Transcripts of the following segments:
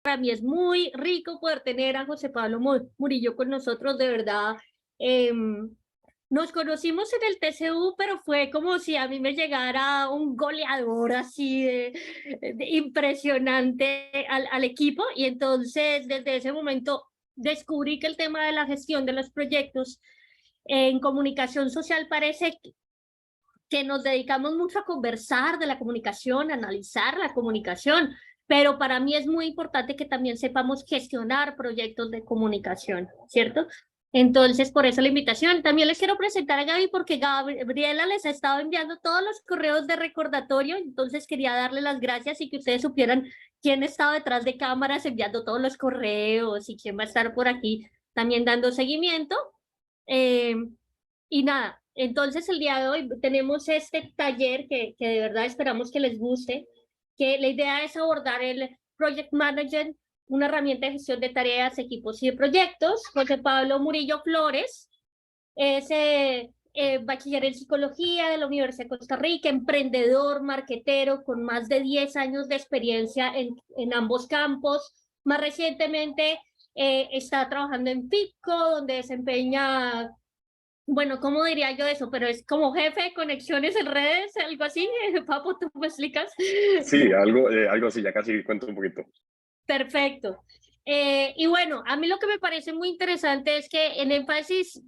Para mí es muy rico poder tener a José Pablo Murillo con nosotros, de verdad. Nos conocimos en el TCU, pero fue como si a mí me llegara un goleador así de impresionante al equipo, y entonces desde ese momento descubrí que el tema de la gestión de los proyectos en comunicación social parece que nos dedicamos mucho a conversar de la comunicación, a analizar la comunicación, pero para mí es muy importante que también sepamos gestionar proyectos de comunicación, ¿cierto? Entonces, por eso la invitación. También les quiero presentar a Gaby porque Gabriela les ha estado enviando todos los correos de recordatorio, entonces quería darle las gracias y que ustedes supieran quién estaba detrás de cámaras enviando todos los correos y quién va a estar por aquí también dando seguimiento. Eh, y nada, entonces el día de hoy tenemos este taller que de verdad esperamos que les guste, que la idea es abordar el Project Manager, una herramienta de gestión de tareas, equipos y de proyectos. José Pablo Murillo Flores es bachiller en psicología de la Universidad de Costa Rica, emprendedor, marquetero, con más de 10 años de experiencia en ambos campos. Más recientemente está trabajando en FIPCO, donde desempeña, bueno, ¿cómo diría yo eso? Pero es como jefe de conexiones en redes, algo así. Papo, ¿tú me explicas? Sí, algo así, ya casi cuento un poquito. Perfecto. Y bueno, a mí lo que me parece muy interesante es que el énfasis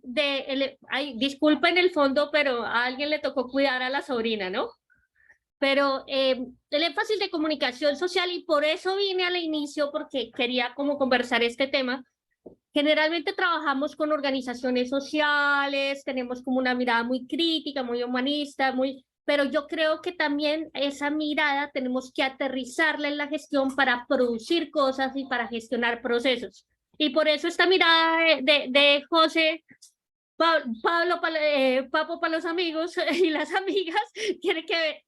ay, disculpa en el fondo, pero a alguien le tocó cuidar a la sobrina, ¿no? Pero el énfasis de comunicación social, y por eso vine al inicio, porque quería como conversar este tema. Generalmente trabajamos con organizaciones sociales, tenemos como una mirada muy crítica, muy humanista, pero yo creo que también esa mirada tenemos que aterrizarla en la gestión para producir cosas y para gestionar procesos. Y por eso esta mirada de José Pablo, Papo para los amigos y las amigas, tiene que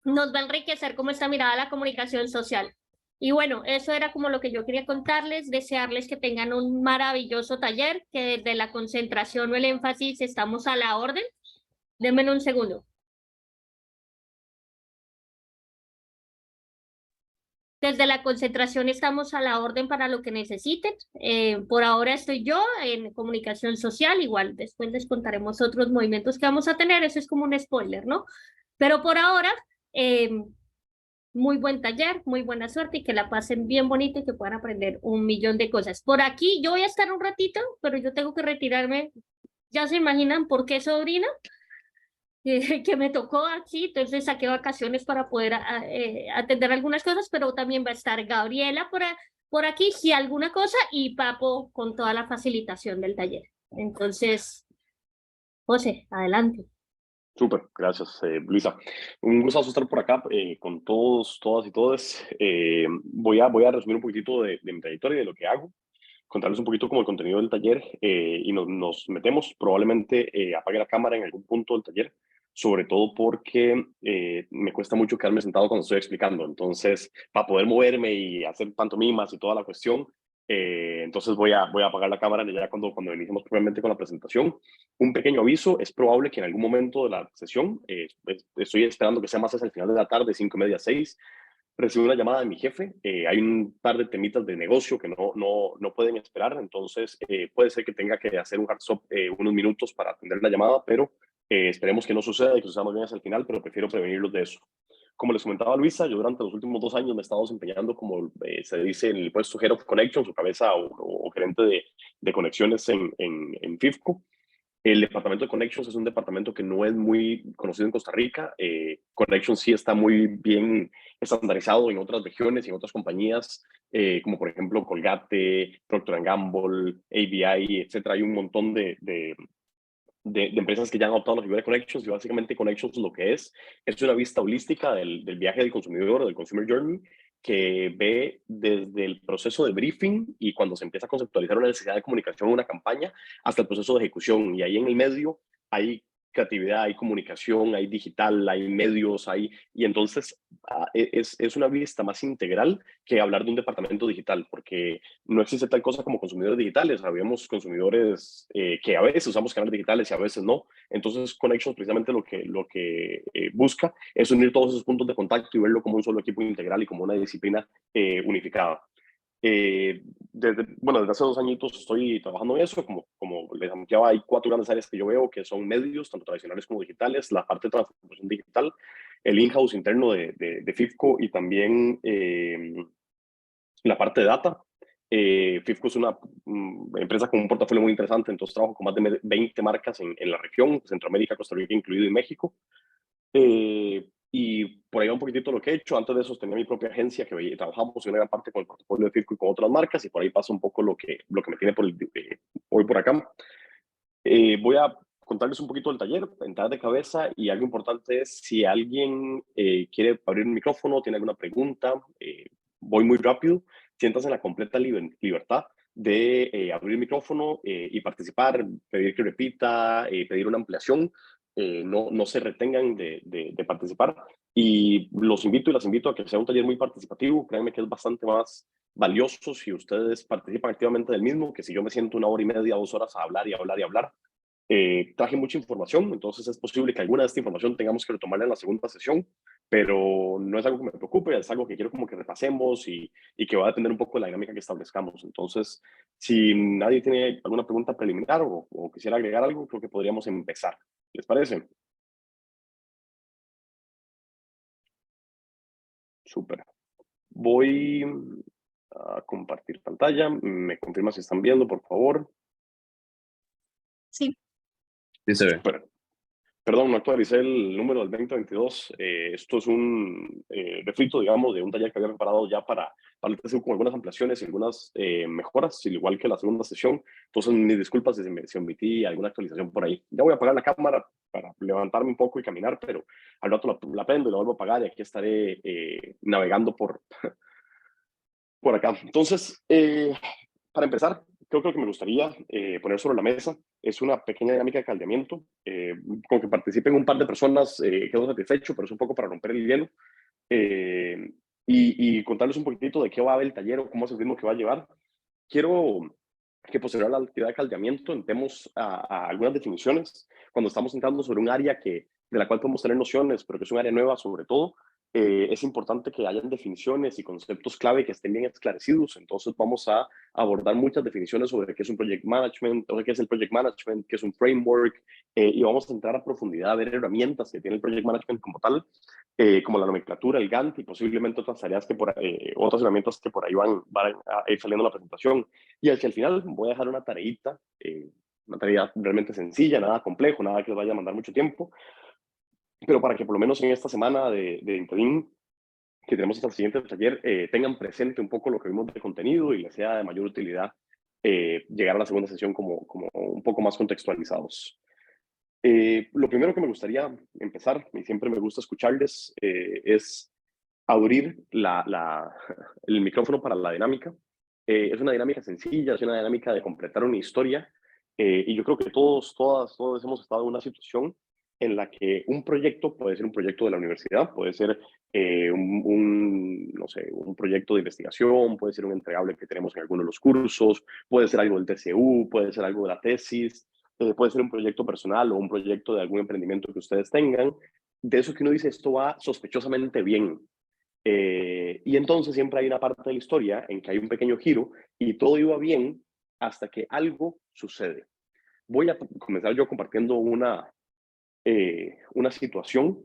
nos va a enriquecer como esta mirada a la comunicación social. Y bueno, eso era como lo que yo quería contarles, desearles que tengan un maravilloso taller, que desde la concentración o el énfasis estamos a la orden. Denme un segundo. Desde la concentración estamos a la orden para lo que necesiten. Por ahora estoy yo en comunicación social, igual después les contaremos otros movimientos que vamos a tener, eso es como un spoiler, ¿no? Pero por ahora, eh, muy buen taller, muy buena suerte y que la pasen bien bonito y que puedan aprender un millón de cosas. Por aquí yo voy a estar un ratito, pero yo tengo que retirarme. Ya se imaginan por qué, sobrina, que me tocó aquí, entonces saqué vacaciones para poder atender algunas cosas, pero también va a estar Gabriela por aquí, si alguna cosa, y Papo con toda la facilitación del taller. Entonces, José, adelante. Súper, gracias, Luisa. Un gustazo estar por acá con todos, todas y todes. Voy a resumir un poquitito de mi trayectoria y de lo que hago, contarles un poquito como el contenido del taller y nos metemos. Probablemente apague la cámara en algún punto del taller, sobre todo porque me cuesta mucho quedarme sentado cuando estoy explicando. Entonces, para poder moverme y hacer pantomimas y toda la cuestión, entonces voy a apagar la cámara ya cuando iniciemos propiamente con la presentación. Un pequeño aviso, es probable que en algún momento de la sesión, estoy esperando que sea más hacia el final de la tarde, 5:30, 6, recibí una llamada de mi jefe. Hay un par de temitas de negocio que no pueden esperar, entonces puede ser que tenga que hacer un hard stop unos minutos para atender la llamada, pero esperemos que no suceda y que suceda más bien hacia el final, pero prefiero prevenirlos de eso. Como les comentaba Luisa, yo durante los últimos 2 años me he estado desempeñando como se dice en el puesto Head of Connections, o cabeza o gerente de conexiones en FIFCO. El departamento de Connections es un departamento que no es muy conocido en Costa Rica. Connections sí está muy bien estandarizado en otras regiones y en otras compañías, como por ejemplo Colgate, Procter Gamble, ABI, etcétera. Hay un montón de empresas que ya han adoptado la figura de Connections, y básicamente Connections lo que es una vista holística del viaje del consumidor, del consumer journey, que ve desde el proceso de briefing y cuando se empieza a conceptualizar una necesidad de comunicación, una campaña, hasta el proceso de ejecución. Y ahí en el medio hay creatividad, hay comunicación, hay digital, hay medios, y entonces es una vista más integral que hablar de un departamento digital, porque no existe tal cosa como consumidores digitales. Habemos consumidores que a veces usamos canales digitales y a veces no. Entonces, Connections precisamente lo que busca es unir todos esos puntos de contacto y verlo como un solo equipo integral y como una disciplina unificada. Desde hace 2 añitos estoy trabajando en eso, como les anunciaba, hay 4 grandes áreas que yo veo, que son medios, tanto tradicionales como digitales, la parte de transformación digital, el in-house interno de FIFCO y también la parte de data. FIFCO es una empresa con un portafolio muy interesante, entonces trabajo con más de 20 marcas en la región, Centroamérica, Costa Rica incluido y México. Y por ahí va un poquitito lo que he hecho. Antes de eso tenía mi propia agencia que trabajamos en una gran parte con el portafolio de FIFCO y con otras marcas, y por ahí pasa un poco lo que me tiene hoy por acá. Voy a contarles un poquito del taller, entrar de cabeza, y algo importante es si alguien quiere abrir un micrófono, tiene alguna pregunta, voy muy rápido, siéntanse en la completa libertad de abrir el micrófono y participar, pedir que repita, pedir una ampliación. No se retengan de participar, y los invito y las invito a que sea un taller muy participativo. Créanme que es bastante más valioso si ustedes participan activamente del mismo, que si yo me siento 1 hora y media, 2 horas a hablar y hablar y hablar. Traje mucha información, entonces es posible que alguna de esta información tengamos que retomarla en la segunda sesión, pero no es algo que me preocupe, es algo que quiero como que repasemos y que va a depender un poco de la dinámica que establezcamos. Entonces, si nadie tiene alguna pregunta preliminar o quisiera agregar algo, creo que podríamos empezar. ¿Les parece? Súper. Voy a compartir pantalla. Me confirma si están viendo, por favor. Sí. Sí se ve. Súper. Perdón, no actualicé el número del 2022. Esto es un refrito, digamos, de un taller que había preparado ya para el TCU con algunas ampliaciones y algunas mejoras, igual que la segunda sesión. Entonces, mis disculpas si omití alguna actualización por ahí. Ya voy a apagar la cámara para levantarme un poco y caminar, pero al rato la prendo y la vuelvo a apagar, y aquí estaré navegando por acá. Entonces, para empezar, creo que lo que me gustaría poner sobre la mesa es una pequeña dinámica de caldeamiento, con que participen un par de personas, quedo satisfecho, pero es un poco para romper el hielo, eh, y contarles un poquitito de qué va a haber el taller o cómo es el ritmo que va a llevar. Quiero que posterior a la actividad de caldeamiento entremos a algunas definiciones cuando estamos entrando sobre un área de la cual podemos tener nociones, pero que es un área nueva sobre todo. Es importante que hayan definiciones y conceptos clave que estén bien esclarecidos. Entonces vamos a abordar muchas definiciones sobre qué es un project management, o qué es el project management, qué es un framework, y vamos a entrar a profundidad a ver herramientas que tiene el project management como tal, como la nomenclatura, el Gantt, y posiblemente otras tareas otras herramientas que por ahí van a ir saliendo en la presentación. Y hacia el final voy a dejar una tarea realmente sencilla, nada complejo, nada que les vaya a mandar mucho tiempo, pero para que por lo menos en esta semana de interín que tenemos hasta el siguiente taller, tengan presente un poco lo que vimos de contenido y les sea de mayor utilidad llegar a la segunda sesión como un poco más contextualizados. Lo primero que me gustaría empezar, y siempre me gusta escucharles, es abrir el micrófono para la dinámica. Es una dinámica sencilla, es una dinámica de completar una historia, y yo creo que todos hemos estado en una situación en la que un proyecto puede ser un proyecto de la universidad, puede ser no sé, un proyecto de investigación, puede ser un entregable que tenemos en alguno de los cursos, puede ser algo del TCU, puede ser algo de la tesis, puede ser un proyecto personal o un proyecto de algún emprendimiento que ustedes tengan. De eso que uno dice, esto va sospechosamente bien. Y entonces siempre hay una parte de la historia en que hay un pequeño giro y todo iba bien hasta que algo sucede. Voy a comenzar yo compartiendo una situación,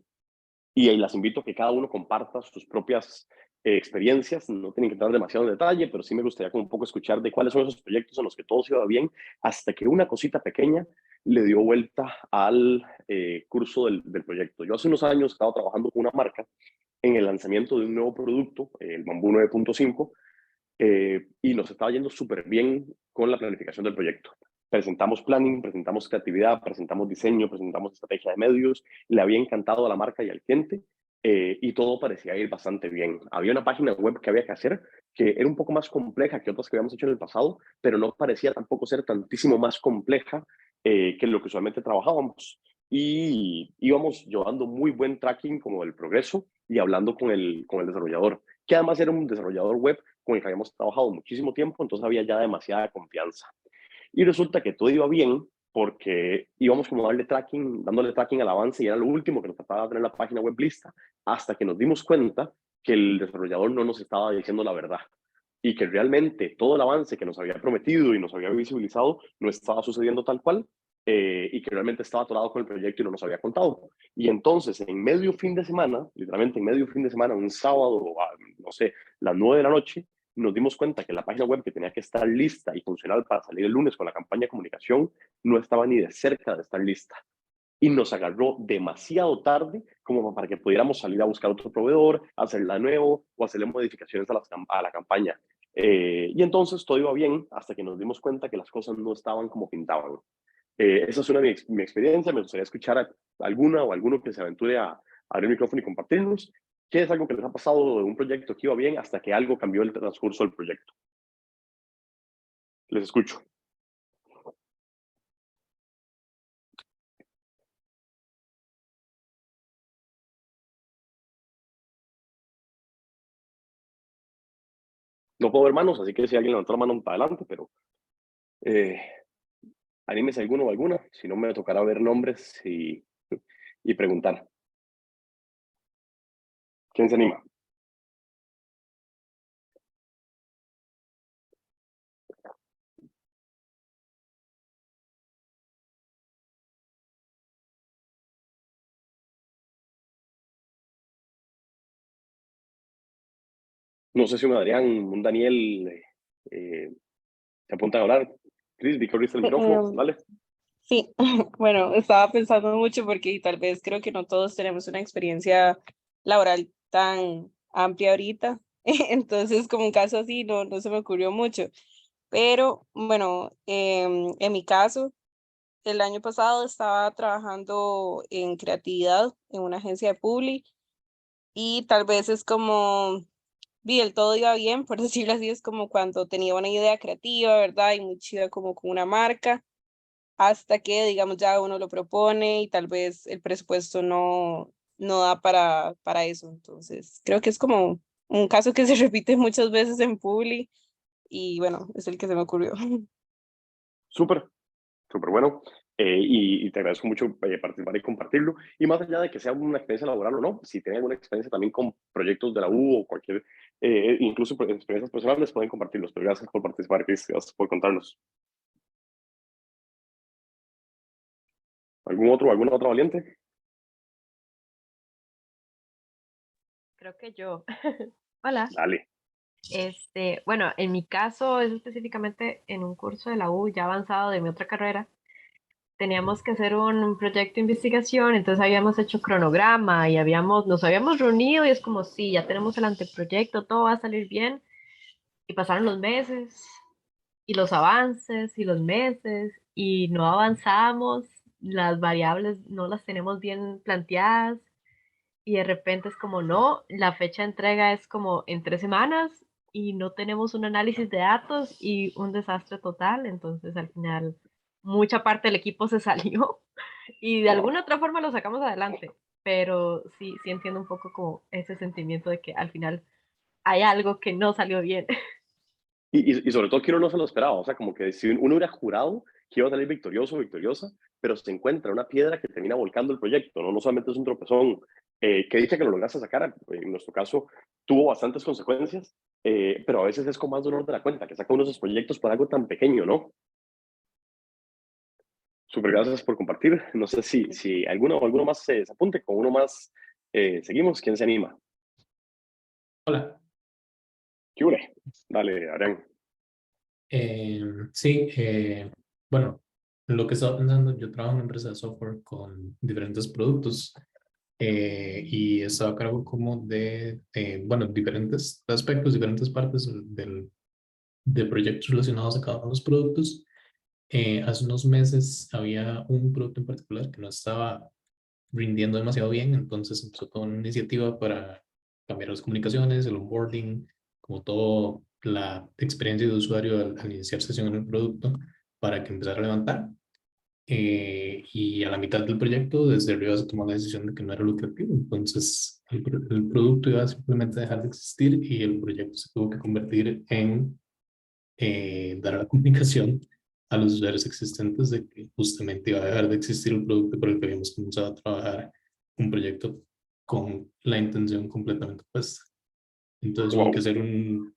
y ahí las invito a que cada uno comparta sus propias experiencias. No tienen que entrar demasiado en detalle, pero sí me gustaría como un poco escuchar de cuáles son esos proyectos en los que todo se iba bien hasta que una cosita pequeña le dio vuelta al curso del proyecto. Yo hace unos años estaba trabajando con una marca en el lanzamiento de un nuevo producto, el Bamboo 9.5, y nos estaba yendo súper bien con la planificación del proyecto. Presentamos planning, presentamos creatividad, presentamos diseño, presentamos estrategia de medios, le había encantado a la marca y al cliente, y todo parecía ir bastante bien. Había una página web que había que hacer que era un poco más compleja que otras que habíamos hecho en el pasado, pero no parecía tampoco ser tantísimo más compleja que lo que usualmente trabajábamos. Y íbamos llevando muy buen tracking como del progreso y hablando con el desarrollador, que además era un desarrollador web con el que habíamos trabajado muchísimo tiempo, entonces había ya demasiada confianza. Y resulta que todo iba bien porque íbamos como dándole tracking al avance, y era lo último que nos trataba de tener la página web lista, hasta que nos dimos cuenta que el desarrollador no nos estaba diciendo la verdad. y que realmente todo el avance que nos había prometido y nos había visibilizado no estaba sucediendo tal cual, y que realmente estaba atorado con el proyecto y no nos había contado. Y entonces, en medio fin de semana, literalmente en medio fin de semana, un sábado, no sé, las 9 de la noche, nos dimos cuenta que la página web que tenía que estar lista y funcional para salir el lunes con la campaña de comunicación no estaba ni de cerca de estar lista. Y nos agarró demasiado tarde como para que pudiéramos salir a buscar otro proveedor, hacerla nuevo o hacerle modificaciones a la campaña. Y entonces todo iba bien hasta que nos dimos cuenta que las cosas no estaban como pintaban. Esa es una de mi experiencia. Me gustaría escuchar a alguna o alguno que se aventure a abrir el micrófono y compartirnos qué es algo que les ha pasado de un proyecto que iba bien hasta que algo cambió el transcurso del proyecto. Les escucho. No puedo ver manos, así que si alguien levantó la mano para adelante, pero eh, anímese alguno o alguna, si no me tocará ver nombres y preguntar. ¿Quién se anima? No sé si un Adrián, un Daniel se apunta a hablar. Chris, vi que abriste el micrófono, Em, dale. sí, bueno, estaba pensando mucho porque tal vez creo que no todos tenemos una experiencia laboral tan amplia ahorita, entonces como un caso así no se me ocurrió mucho, pero bueno, en mi caso, el año pasado estaba trabajando en creatividad en una agencia de Publi y tal vez es como, vi, el todo iba bien, por decirlo así, es como cuando tenía una idea creativa, ¿verdad? Y muy chida como con una marca hasta que, digamos, ya uno lo propone y tal vez el presupuesto no da para eso. Entonces, creo que es como un caso que se repite muchas veces en Publi y bueno, es el que se me ocurrió. Súper, súper bueno. Y te agradezco mucho participar y compartirlo. Y más allá de que sea una experiencia laboral o no, si tienen alguna experiencia también con proyectos de la U o cualquier, incluso experiencias personales, pueden compartirlos. Pero gracias por participar, Chris. Gracias por contarnos. ¿Alguna otra valiente? Creo que yo. Hola. Dale. Bueno, en mi caso es específicamente en un curso de la U ya avanzado de mi otra carrera. Teníamos que hacer un proyecto de investigación, entonces habíamos hecho cronograma y nos habíamos reunido y es como, sí, ya tenemos el anteproyecto, todo va a salir bien. Y pasaron los meses y los avances y los meses y no avanzamos, las variables no las tenemos bien planteadas y de repente es como, no, la fecha de entrega es como en 3 semanas y no tenemos un análisis de datos y un desastre total, entonces al final mucha parte del equipo se salió y de Wow. alguna otra forma lo sacamos adelante, pero sí, sí entiendo un poco como ese sentimiento de que al final hay algo que no salió bien. Y sobre todo que uno no se lo esperaba, o sea, como que si uno hubiera jurado que iba a salir victorioso o victoriosa, pero se encuentra una piedra que termina volcando el proyecto, no solamente es un tropezón, que dicha que lo lograste sacar, en nuestro caso tuvo bastantes consecuencias, pero a veces es con más dolor de la cuenta, que saca uno de esos proyectos por algo tan pequeño, ¿no? Súper gracias por compartir, no sé si alguno o alguno más se apunte, con uno más seguimos, ¿quién se anima? Hola. ¿Qué hule? Dale, Arián. Sí, bueno, lo que estaba pensando, yo trabajo en una empresa de software con diferentes productos y estaba a cargo como de, bueno, diferentes aspectos, diferentes partes de proyectos relacionados a cada uno de los productos. Hace unos meses había un producto en particular que no estaba rindiendo demasiado bien, entonces empezó toda una iniciativa para cambiar las comunicaciones, el onboarding, como todo la experiencia de usuario al iniciar sesión en el producto para que empezara a levantar. Y a la mitad del proyecto, desde arriba se tomó la decisión de que no era lucrativo, entonces el producto iba a simplemente dejar de existir y el proyecto se tuvo que convertir en dar la comunicación a los usuarios existentes de que justamente iba a dejar de existir el producto por el que habíamos comenzado a trabajar un proyecto con la intención completamente opuesta. Entonces hubo que Wow. hacer un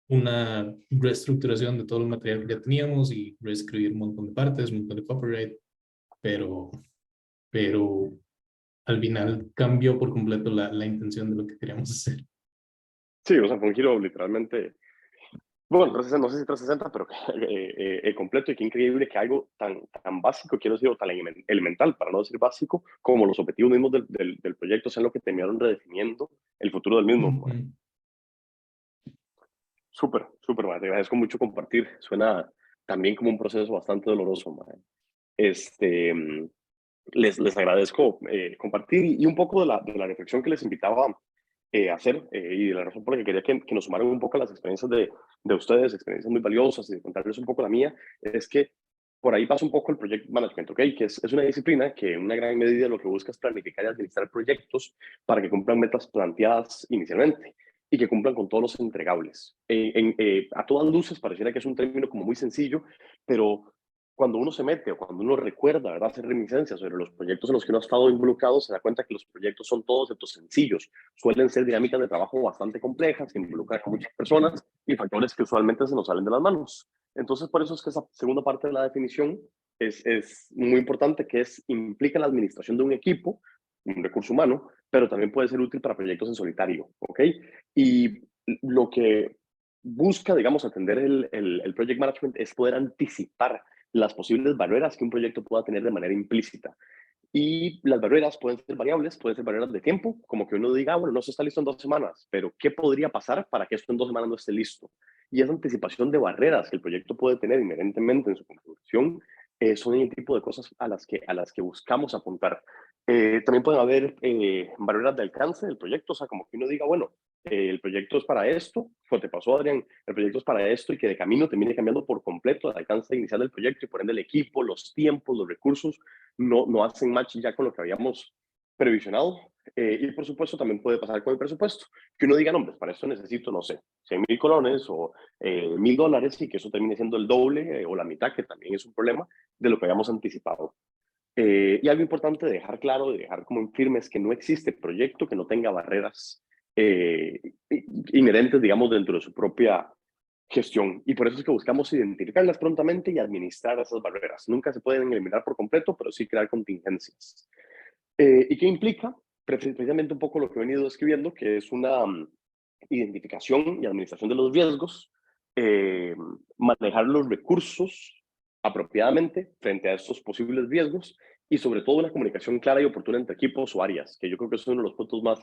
una reestructuración de todo el material que ya teníamos y reescribir un montón de partes, un montón de copyright, pero al final cambió por completo la intención de lo que queríamos hacer. Sí, o sea, fue un giro literalmente, bueno, 360, no sé si 360, pero completo, y qué increíble que algo tan básico, quiero decir, o tan elemental, para no decir básico, como los objetivos mismos del proyecto sean lo que terminaron redefiniendo el futuro del mismo. Súper, súper, man. Te agradezco mucho compartir. Suena también como un proceso bastante doloroso, man. Les agradezco compartir y un poco de la reflexión que les invitaba a hacer y de la razón por la que quería que nos sumaran un poco las experiencias de ustedes, experiencias muy valiosas, y de contarles un poco la mía, es que por ahí pasa un poco el project management, ¿ok? Que es una disciplina que en una gran medida lo que busca es planificar y administrar proyectos para que cumplan metas planteadas inicialmente y que cumplan con todos los entregables. A todas luces pareciera que es un término como muy sencillo, pero cuando uno se mete o cuando uno recuerda, ¿verdad?, hacer reminiscencias sobre los proyectos en los que uno ha estado involucrado, se da cuenta que los proyectos son todos estos sencillos. Suelen ser dinámicas de trabajo bastante complejas, que involucran a muchas personas y factores que usualmente se nos salen de las manos. Entonces, por eso es que esa segunda parte de la definición es muy importante, que implica la administración de un equipo, un recurso humano, pero también puede ser útil para proyectos en solitario, ¿ok? Y lo que busca, digamos, atender el project management es poder anticipar las posibles barreras que un proyecto pueda tener de manera implícita. Y las barreras pueden ser variables, pueden ser barreras de tiempo, como que uno diga, bueno, no se está listo en 2 semanas, pero ¿qué podría pasar para que esto en 2 semanas no esté listo? Y esa anticipación de barreras que el proyecto puede tener inherentemente en su construcción son el tipo de cosas a las que buscamos apuntar. También pueden haber barreras de alcance del proyecto, o sea, como que uno diga, bueno, el proyecto es para esto, como te pasó, Adrián, el proyecto es para esto, y que de camino termine cambiando por completo el alcance inicial del proyecto, y por ende el equipo, los tiempos, los recursos no hacen match ya con lo que habíamos previsionado. Y por supuesto también puede pasar con el presupuesto, que uno diga, no, pues para esto necesito, no sé, 100,000 colones o $1,000, y que eso termine siendo el doble o la mitad, que también es un problema de lo que habíamos anticipado. Y algo importante de dejar claro, de dejar como en firme, es que no existe proyecto que no tenga barreras inherentes, digamos, dentro de su propia gestión. Y por eso es que buscamos identificarlas prontamente y administrar esas barreras. Nunca se pueden eliminar por completo, pero sí crear contingencias. ¿Y qué implica? Precisamente un poco lo que he venido describiendo, que es una identificación y administración de los riesgos, manejar los recursos apropiadamente frente a estos posibles riesgos, y sobre todo una comunicación clara y oportuna entre equipos o áreas, que yo creo que es uno de los puntos más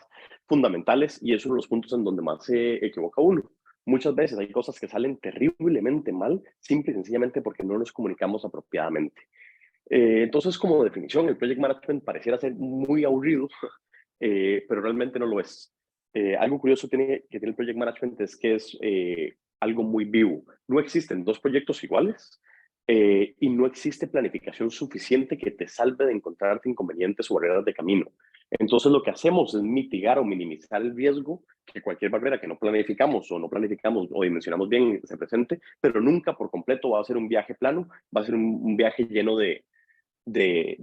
fundamentales y es uno de los puntos en donde más se equivoca uno. Muchas veces hay cosas que salen terriblemente mal, simple y sencillamente porque no nos comunicamos apropiadamente. Entonces, como definición, el project management pareciera ser muy aburrido, pero realmente no lo es. Algo curioso que tiene el project management es que es algo muy vivo. No existen 2 proyectos iguales y no existe planificación suficiente que te salve de encontrarte inconvenientes o barreras de camino. Entonces, lo que hacemos es mitigar o minimizar el riesgo que cualquier barrera que no planificamos o dimensionamos bien se presente, pero nunca por completo va a ser un viaje plano, va a ser un viaje lleno de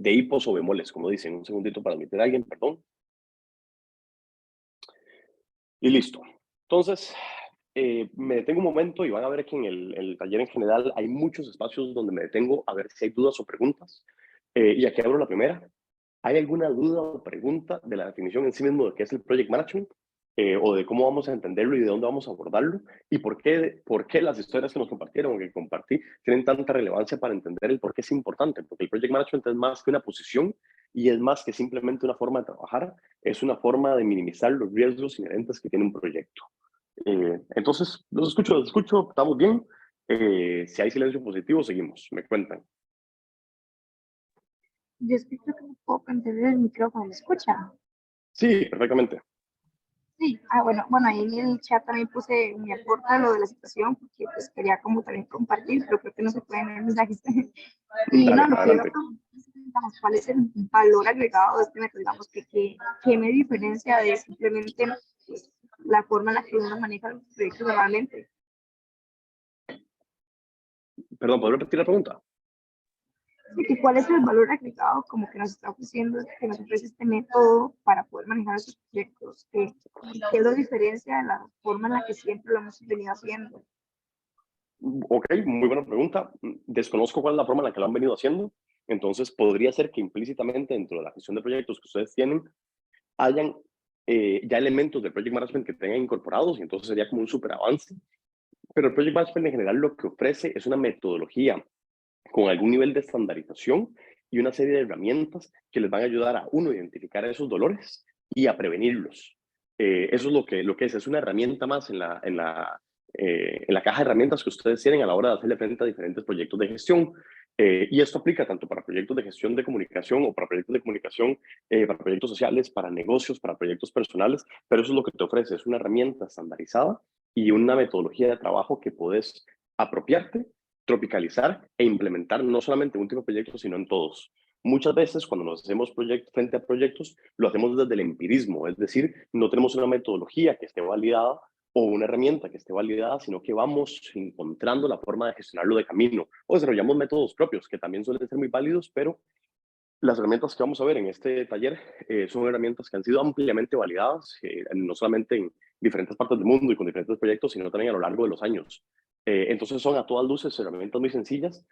hipos o bemoles, como dicen. Un segundito para admitir a alguien, perdón. Y listo. Entonces, me detengo un momento y van a ver que en el taller en general hay muchos espacios donde me detengo a ver si hay dudas o preguntas. Y aquí abro la primera. ¿Hay alguna duda o pregunta de la definición en sí mismo de qué es el Project Management? O de cómo vamos a entenderlo y de dónde vamos a abordarlo? ¿Y por qué las historias que nos compartieron o que compartí tienen tanta relevancia para entender el por qué es importante? Porque el Project Management es más que una posición y es más que simplemente una forma de trabajar, es una forma de minimizar los riesgos inherentes que tiene un proyecto. Entonces, los escucho, estamos bien. Si hay silencio positivo, seguimos, me cuentan. Yo escucho que no puedo prender el micrófono, ¿me escucha? Sí, perfectamente. Sí, bueno, ahí en el chat también puse mi aporte a lo de la situación, porque pues quería como también compartir, pero creo que no se pueden ver mensajes. Y Dale, no, lo que yo adelante. digamos, ¿cuál es el valor agregado de este método? Digamos, que me diferencia de simplemente pues, la forma en la que uno maneja los proyectos normalmente. Perdón, ¿puedo repetir la pregunta? de que cuál es el valor agregado como que nos está ofreciendo, que nos ofrece este método para poder manejar esos proyectos, que lo diferencia de la forma en la que siempre lo hemos venido haciendo. Ok, muy buena pregunta. Desconozco cuál es la forma en la que lo han venido haciendo. Entonces, podría ser que implícitamente dentro de la gestión de proyectos que ustedes tienen, hayan ya elementos de Project Management que tengan incorporados y entonces sería como un super avance. Pero el Project Management en general lo que ofrece es una metodología con algún nivel de estandarización y una serie de herramientas que les van a ayudar a uno a identificar esos dolores y a prevenirlos. Eso es lo que es una herramienta más en la caja de herramientas que ustedes tienen a la hora de hacerle frente a diferentes proyectos de gestión. Y esto aplica tanto para proyectos de gestión de comunicación o para proyectos de comunicación, para proyectos sociales, para negocios, para proyectos personales, pero eso es lo que te ofrece, es una herramienta estandarizada y una metodología de trabajo que puedes apropiarte, tropicalizar e implementar no solamente en un tipo de proyectos, sino en todos. Muchas veces cuando nos hacemos frente a proyectos, lo hacemos desde el empirismo, es decir, no tenemos una metodología que esté validada o una herramienta que esté validada, sino que vamos encontrando la forma de gestionarlo de camino o desarrollamos métodos propios que también suelen ser muy válidos, pero las herramientas que vamos a ver en este taller son herramientas que han sido ampliamente validadas, no solamente en diferentes partes del mundo y con diferentes proyectos, sino también a lo largo de los años. Entonces son a todas luces herramientas muy sencillas,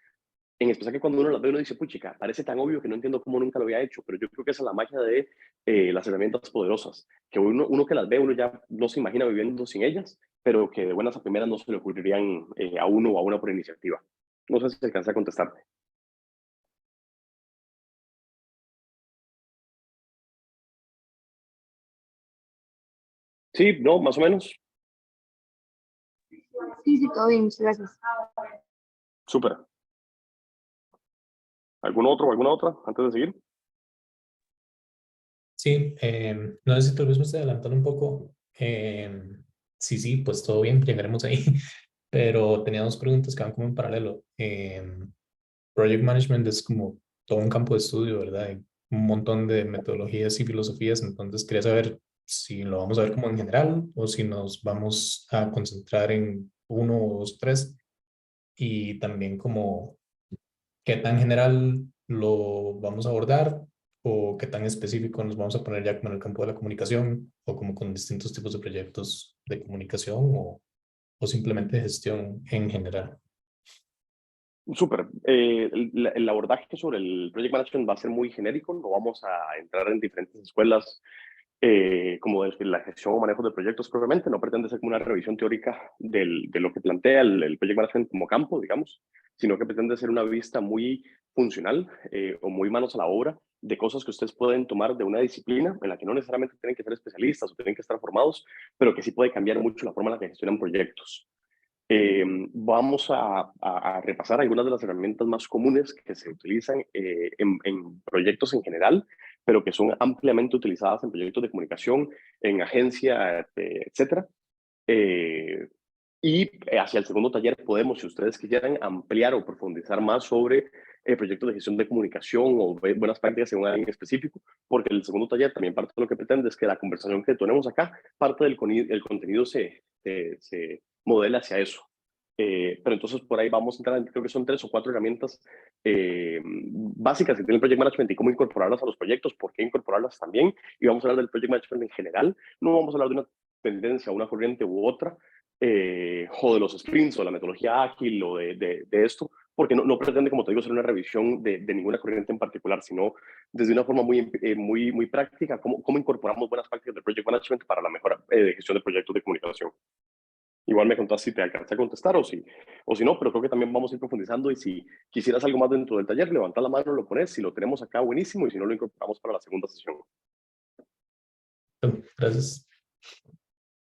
en especial que cuando uno las ve uno dice, puchica, parece tan obvio que no entiendo cómo nunca lo había hecho, pero yo creo que esa es la magia de las herramientas poderosas, que uno que las ve, uno ya no se imagina viviendo sin ellas, pero que de buenas a primeras no se le ocurrirían a uno o a una por iniciativa. No sé si alcancé a contestarte. Sí, no, más o menos. Sí, sí, todo bien, muchas gracias. Súper. ¿Algún otro o alguna otra antes de seguir? Sí, no sé si tal vez me estoy adelantando un poco. Sí, sí, pues todo bien, llegaremos ahí. Pero tenía dos preguntas que van como en paralelo. Project Management es como todo un campo de estudio, ¿verdad? Hay un montón de metodologías y filosofías, entonces quería saber si lo vamos a ver como en general o si nos vamos a concentrar en uno o dos, tres, y también como qué tan general lo vamos a abordar o qué tan específico nos vamos a poner ya como en el campo de la comunicación o como con distintos tipos de proyectos de comunicación o simplemente gestión en general. Súper. El abordaje sobre el Project Management va a ser muy genérico, no vamos a entrar en diferentes escuelas como de la gestión o manejo de proyectos propiamente, no pretende ser como una revisión teórica de lo que plantea el Project Management como campo, digamos, sino que pretende ser una vista muy funcional o muy manos a la obra de cosas que ustedes pueden tomar de una disciplina en la que no necesariamente tienen que ser especialistas o tienen que estar formados, pero que sí puede cambiar mucho la forma en la que gestionan proyectos. Vamos a repasar algunas de las herramientas más comunes que se utilizan en proyectos en general, pero que son ampliamente utilizadas en proyectos de comunicación, en agencia, etcétera. Y hacia el segundo taller podemos, si ustedes quisieran, ampliar o profundizar más sobre proyectos de gestión de comunicación o buenas prácticas en un área en específico, porque el segundo taller también parte de lo que pretende es que la conversación que tenemos acá, parte del el contenido se modela hacia eso. Pero entonces por ahí vamos a entrar, creo que son 3 o 4 herramientas básicas que tiene el Project Management y cómo incorporarlas a los proyectos, por qué incorporarlas también, y vamos a hablar del Project Management en general, no vamos a hablar de una tendencia, una corriente u otra, o de los sprints o la metodología ágil o de esto, porque no pretende, como te digo, ser una revisión de ninguna corriente en particular, sino desde una forma muy práctica, cómo incorporamos buenas prácticas del Project Management para la mejora de gestión de proyectos de comunicación. Igual me contás si te alcanza a contestar o si no, pero creo que también vamos a ir profundizando y si quisieras algo más dentro del taller, levanta la mano, lo pones, si lo tenemos acá, buenísimo, y si no, lo incorporamos para la segunda sesión. Gracias.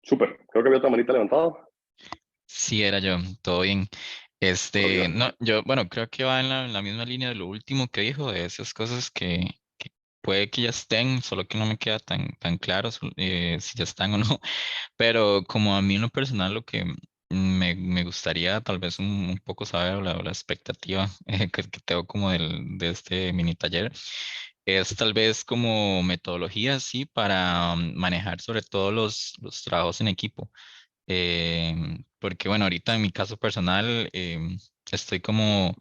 Súper, creo que había otra manita levantada. Sí, era yo, todo bien. No, yo, bueno, creo que va en la misma línea de lo último que dijo, de esas cosas que puede que ya estén, solo que no me queda tan claro si ya están o no. Pero como a mí en lo personal lo que me gustaría tal vez un poco saber la expectativa que tengo como de este mini taller es tal vez como metodología, sí, para manejar sobre todo los trabajos en equipo. Porque bueno, ahorita en mi caso personal estoy como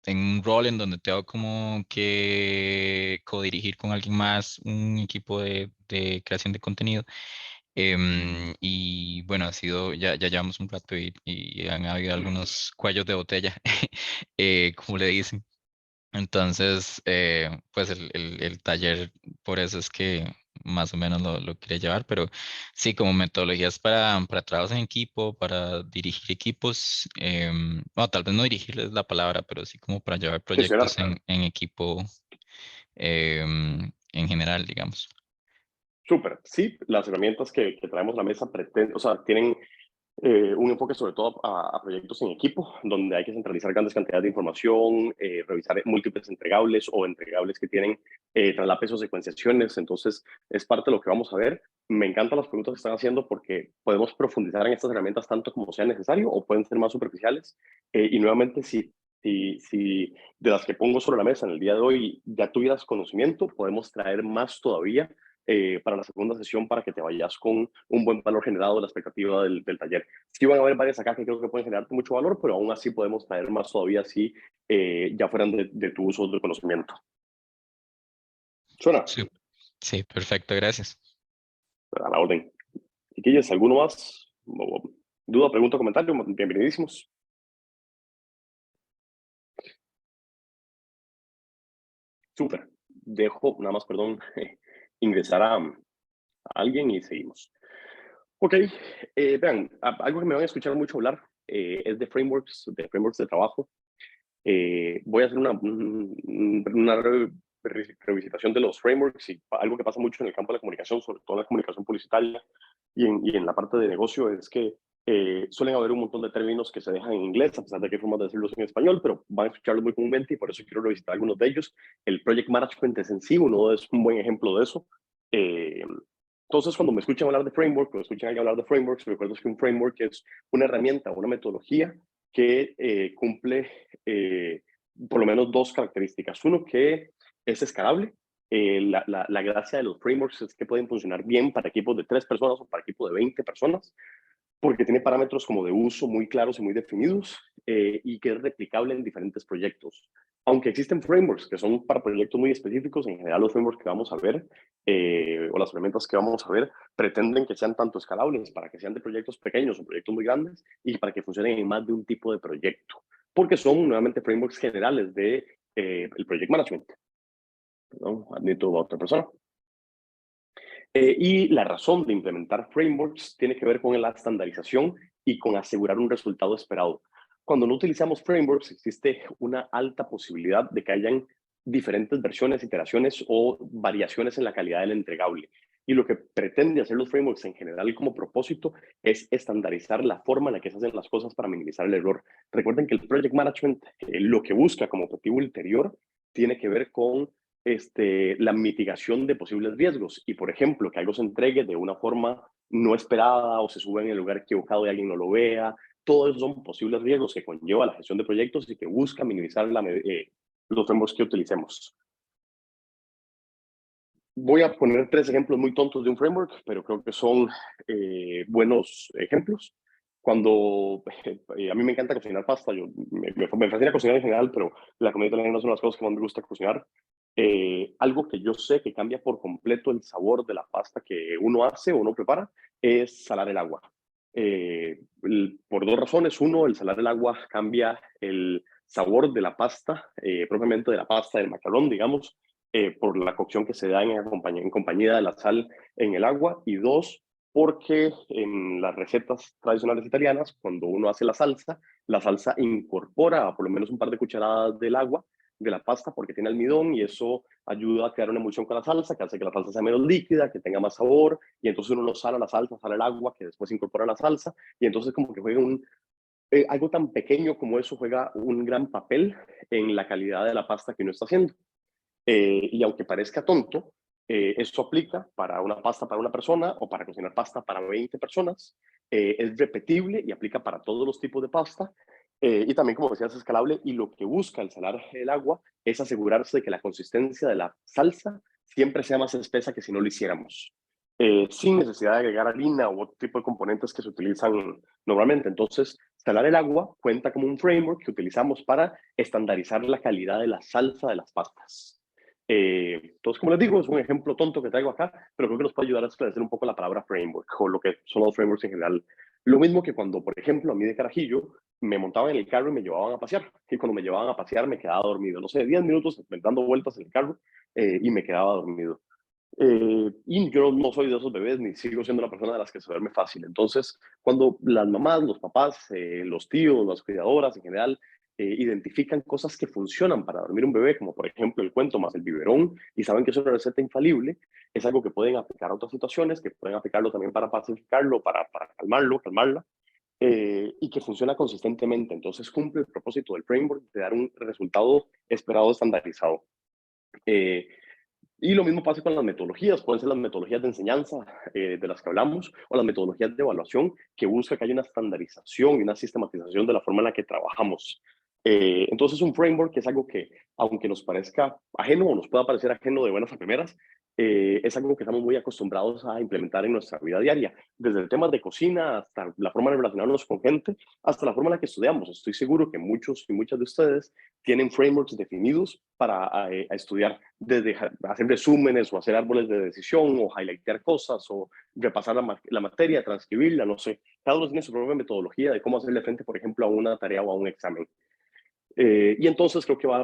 en un rol en donde tengo como que codirigir con alguien más un equipo de creación de contenido. Y bueno, ha sido, ya llevamos un rato y han habido algunos cuellos de botella, como le dicen. Entonces, pues el taller, por eso es que más o menos lo quería llevar, pero sí, como metodologías para trabajos en equipo, para dirigir equipos, no, tal vez no dirigir es la palabra, pero sí como para llevar Gestionar. proyectos en equipo en general, digamos. Súper. Sí, las herramientas que traemos a la mesa o sea, tienen un enfoque sobre todo a proyectos en equipo, donde hay que centralizar grandes cantidades de información, revisar múltiples entregables o entregables que tienen traslapes o secuenciaciones. Entonces, es parte de lo que vamos a ver. Me encantan las preguntas que están haciendo porque podemos profundizar en estas herramientas tanto como sea necesario o pueden ser más superficiales. Y nuevamente, si de las que pongo sobre la mesa en el día de hoy ya tuvieras conocimiento, podemos traer más todavía para la segunda sesión para que te vayas con un buen valor generado de la expectativa del taller. Sí van a haber varias acá que creo que pueden generarte mucho valor, pero aún así podemos traer más todavía si ya fueran de tu uso del conocimiento. ¿Suena? Sí, sí, perfecto, gracias. A la orden. Chiquillos, ¿alguno más? ¿Duda, pregunta, comentario? Bienvenidísimos. Súper. Dejo, nada más, perdón, ingresar a alguien y seguimos. Ok, vean, algo que me van a escuchar mucho hablar es de frameworks de trabajo. Voy a hacer una revisitación de los frameworks y algo que pasa mucho en el campo de la comunicación, sobre todo en la comunicación publicitaria y en la parte de negocio, es que suelen haber un montón de términos que se dejan en inglés, a pesar de que hay formas de decirlos en español, pero van a escucharlos muy comúnmente y por eso quiero revisitar algunos de ellos. El project management es en sí, uno es un buen ejemplo de eso. Entonces, cuando me escuchan hablar de framework, o escuchan hablar de frameworks, recuerdo que un framework es una herramienta, una metodología que cumple por lo menos dos características. Uno, que es escalable. La gracia de los frameworks es que pueden funcionar bien para equipos de 3 personas o para equipos de 20 personas, porque tiene parámetros como de uso muy claros y muy definidos y que es replicable en diferentes proyectos. Aunque existen frameworks que son para proyectos muy específicos, en general los frameworks que vamos a ver o las herramientas que vamos a ver pretenden que sean tanto escalables para que sean de proyectos pequeños o proyectos muy grandes y para que funcionen en más de un tipo de proyecto, porque son nuevamente frameworks generales de el project management. ¿No? Admito a otra persona. Y la razón de implementar frameworks tiene que ver con la estandarización y con asegurar un resultado esperado. Cuando no utilizamos frameworks, existe una alta posibilidad de que hayan diferentes versiones, iteraciones o variaciones en la calidad del entregable. Y lo que pretende hacer los frameworks en general como propósito es estandarizar la forma en la que se hacen las cosas para minimizar el error. Recuerden que el project management lo que busca como objetivo ulterior tiene que ver con la mitigación de posibles riesgos y, por ejemplo, que algo se entregue de una forma no esperada o se sube en el lugar equivocado y alguien no lo vea. Todos esos son posibles riesgos que conlleva la gestión de proyectos y que busca minimizar los frameworks que utilicemos. Voy a poner 3 ejemplos muy tontos de un framework, pero creo que son buenos ejemplos. Cuando a mí me encanta cocinar pasta, me fascina cocinar en general, pero la comida italiana no es una de las cosas que más me gusta cocinar. Algo que yo sé que cambia por completo el sabor de la pasta que uno hace o uno prepara es salar el agua. Por 2 razones. Uno, el salar el agua cambia el sabor de la pasta, propiamente de la pasta del macarrón, digamos, por la cocción que se da en compañía de la sal en el agua. Y 2, porque en las recetas tradicionales italianas, cuando uno hace la salsa incorpora por lo menos un par de cucharadas del agua de la pasta porque tiene almidón y eso ayuda a crear una emulsión con la salsa que hace que la salsa sea menos líquida, que tenga más sabor y entonces uno no sala la salsa, sala el agua que después incorpora la salsa y entonces como que juega algo tan pequeño como eso juega un gran papel en la calidad de la pasta que uno está haciendo. Y aunque parezca tonto, esto aplica para una pasta para una persona o para cocinar pasta para 20 personas. Es repetible y aplica para todos los tipos de pasta. Y también, como decía, es escalable y lo que busca al salar el agua es asegurarse de que la consistencia de la salsa siempre sea más espesa que si no lo hiciéramos, sin necesidad de agregar harina u otro tipo de componentes que se utilizan normalmente. Entonces, Salar el agua cuenta como un framework que utilizamos para estandarizar la calidad de la salsa de las pastas. Entonces, como les digo, es un ejemplo tonto que traigo acá, pero creo que nos puede ayudar a esclarecer un poco la palabra framework o lo que son los frameworks en general. Lo mismo que cuando, por ejemplo, a mí de carajillo me montaban en el carro y me llevaban a pasear. Y cuando me llevaban a pasear me quedaba dormido. No sé, 10 minutos dando vueltas en el carro y me quedaba dormido. Y yo no soy de esos bebés, ni sigo siendo una persona de las que se duerme fácil. Entonces, cuando las mamás, los papás, los tíos, las cuidadoras en general, identifican cosas que funcionan para dormir un bebé, como por ejemplo el cuento más el biberón, y saben que es una receta infalible, es algo que pueden aplicar a otras situaciones, que pueden aplicarlo también para pacificarlo, para calmarlo, calmarla, y que funciona consistentemente. Entonces cumple el propósito del framework de dar un resultado esperado estandarizado. Y lo mismo pasa con las metodologías, pueden ser las metodologías de enseñanza de las que hablamos, o las metodologías de evaluación que busca que haya una estandarización y una sistematización de la forma en la que trabajamos. Entonces un framework es algo que, aunque nos parezca ajeno o nos pueda parecer ajeno de buenas a primeras, es algo que estamos muy acostumbrados a implementar en nuestra vida diaria, desde el tema de cocina hasta la forma de relacionarnos con gente, hasta la forma en la que estudiamos. Estoy seguro que muchos y muchas de ustedes tienen frameworks definidos para estudiar, desde hacer resúmenes o hacer árboles de decisión o highlightear cosas o repasar la materia, transcribirla, no sé. Cada uno tiene su propia metodología de cómo hacerle frente, por ejemplo, a una tarea o a un examen. Y entonces creo que va,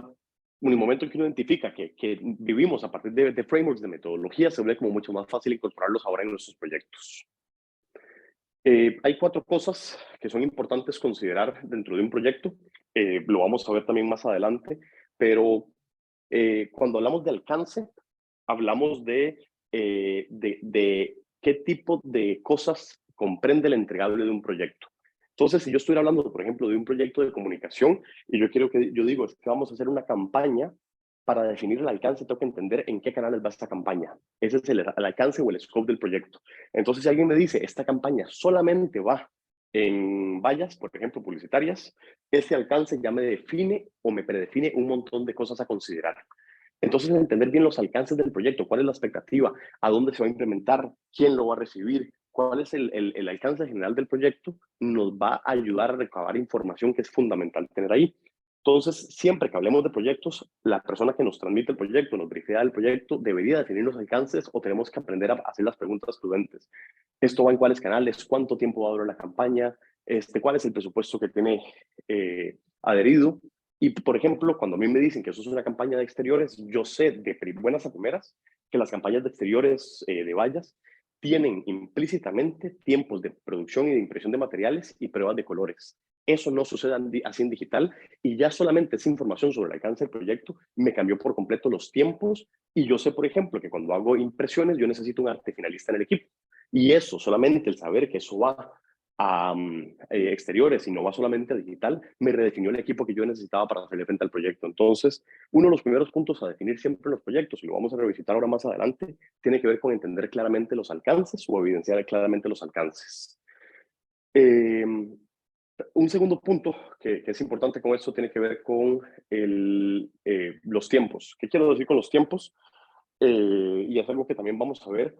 en el momento en que uno identifica que vivimos a partir de frameworks, de metodologías, se vuelve como mucho más fácil incorporarlos ahora en nuestros proyectos. Hay 4 cosas que son importantes considerar dentro de un proyecto. Lo vamos a ver también más adelante, pero cuando hablamos de alcance, hablamos de qué tipo de cosas comprende el entregable de un proyecto. Entonces, si yo estoy hablando, por ejemplo, de un proyecto de comunicación y yo digo es que vamos a hacer una campaña, para definir el alcance tengo que entender en qué canales va esta campaña. Ese es el alcance o el scope del proyecto. Entonces, si alguien me dice, esta campaña solamente va en vallas, por ejemplo, publicitarias, ese alcance ya me define o me predefine un montón de cosas a considerar. Entonces, entender bien los alcances del proyecto, cuál es la expectativa, a dónde se va a implementar, quién lo va a recibir, cuál es el alcance general del proyecto, nos va a ayudar a recabar información que es fundamental tener ahí. Entonces, siempre que hablemos de proyectos, la persona que nos transmite el proyecto, nos brifea el proyecto, debería definir los alcances o tenemos que aprender a hacer las preguntas prudentes. ¿Esto va en cuáles canales? ¿Cuánto tiempo va a durar la campaña? ¿Cuál es el presupuesto que tiene adherido? Y, por ejemplo, cuando a mí me dicen que eso es una campaña de exteriores, yo sé de buenas a primeras que las campañas de exteriores de vallas tienen implícitamente tiempos de producción y de impresión de materiales y pruebas de colores. Eso no sucede así en digital y ya solamente esa información sobre el alcance del proyecto me cambió por completo los tiempos y yo sé, por ejemplo, que cuando hago impresiones yo necesito un arte finalista en el equipo y eso, solamente el saber que eso va a exteriores y no va solamente a digital, me redefinió el equipo que yo necesitaba para hacerle frente al proyecto. Entonces, uno de los primeros puntos a definir siempre en los proyectos, y lo vamos a revisitar ahora más adelante, tiene que ver con entender claramente los alcances o evidenciar claramente los alcances. Un segundo punto que es importante con esto tiene que ver con los tiempos. ¿Qué quiero decir con los tiempos? Y es algo que también vamos a ver.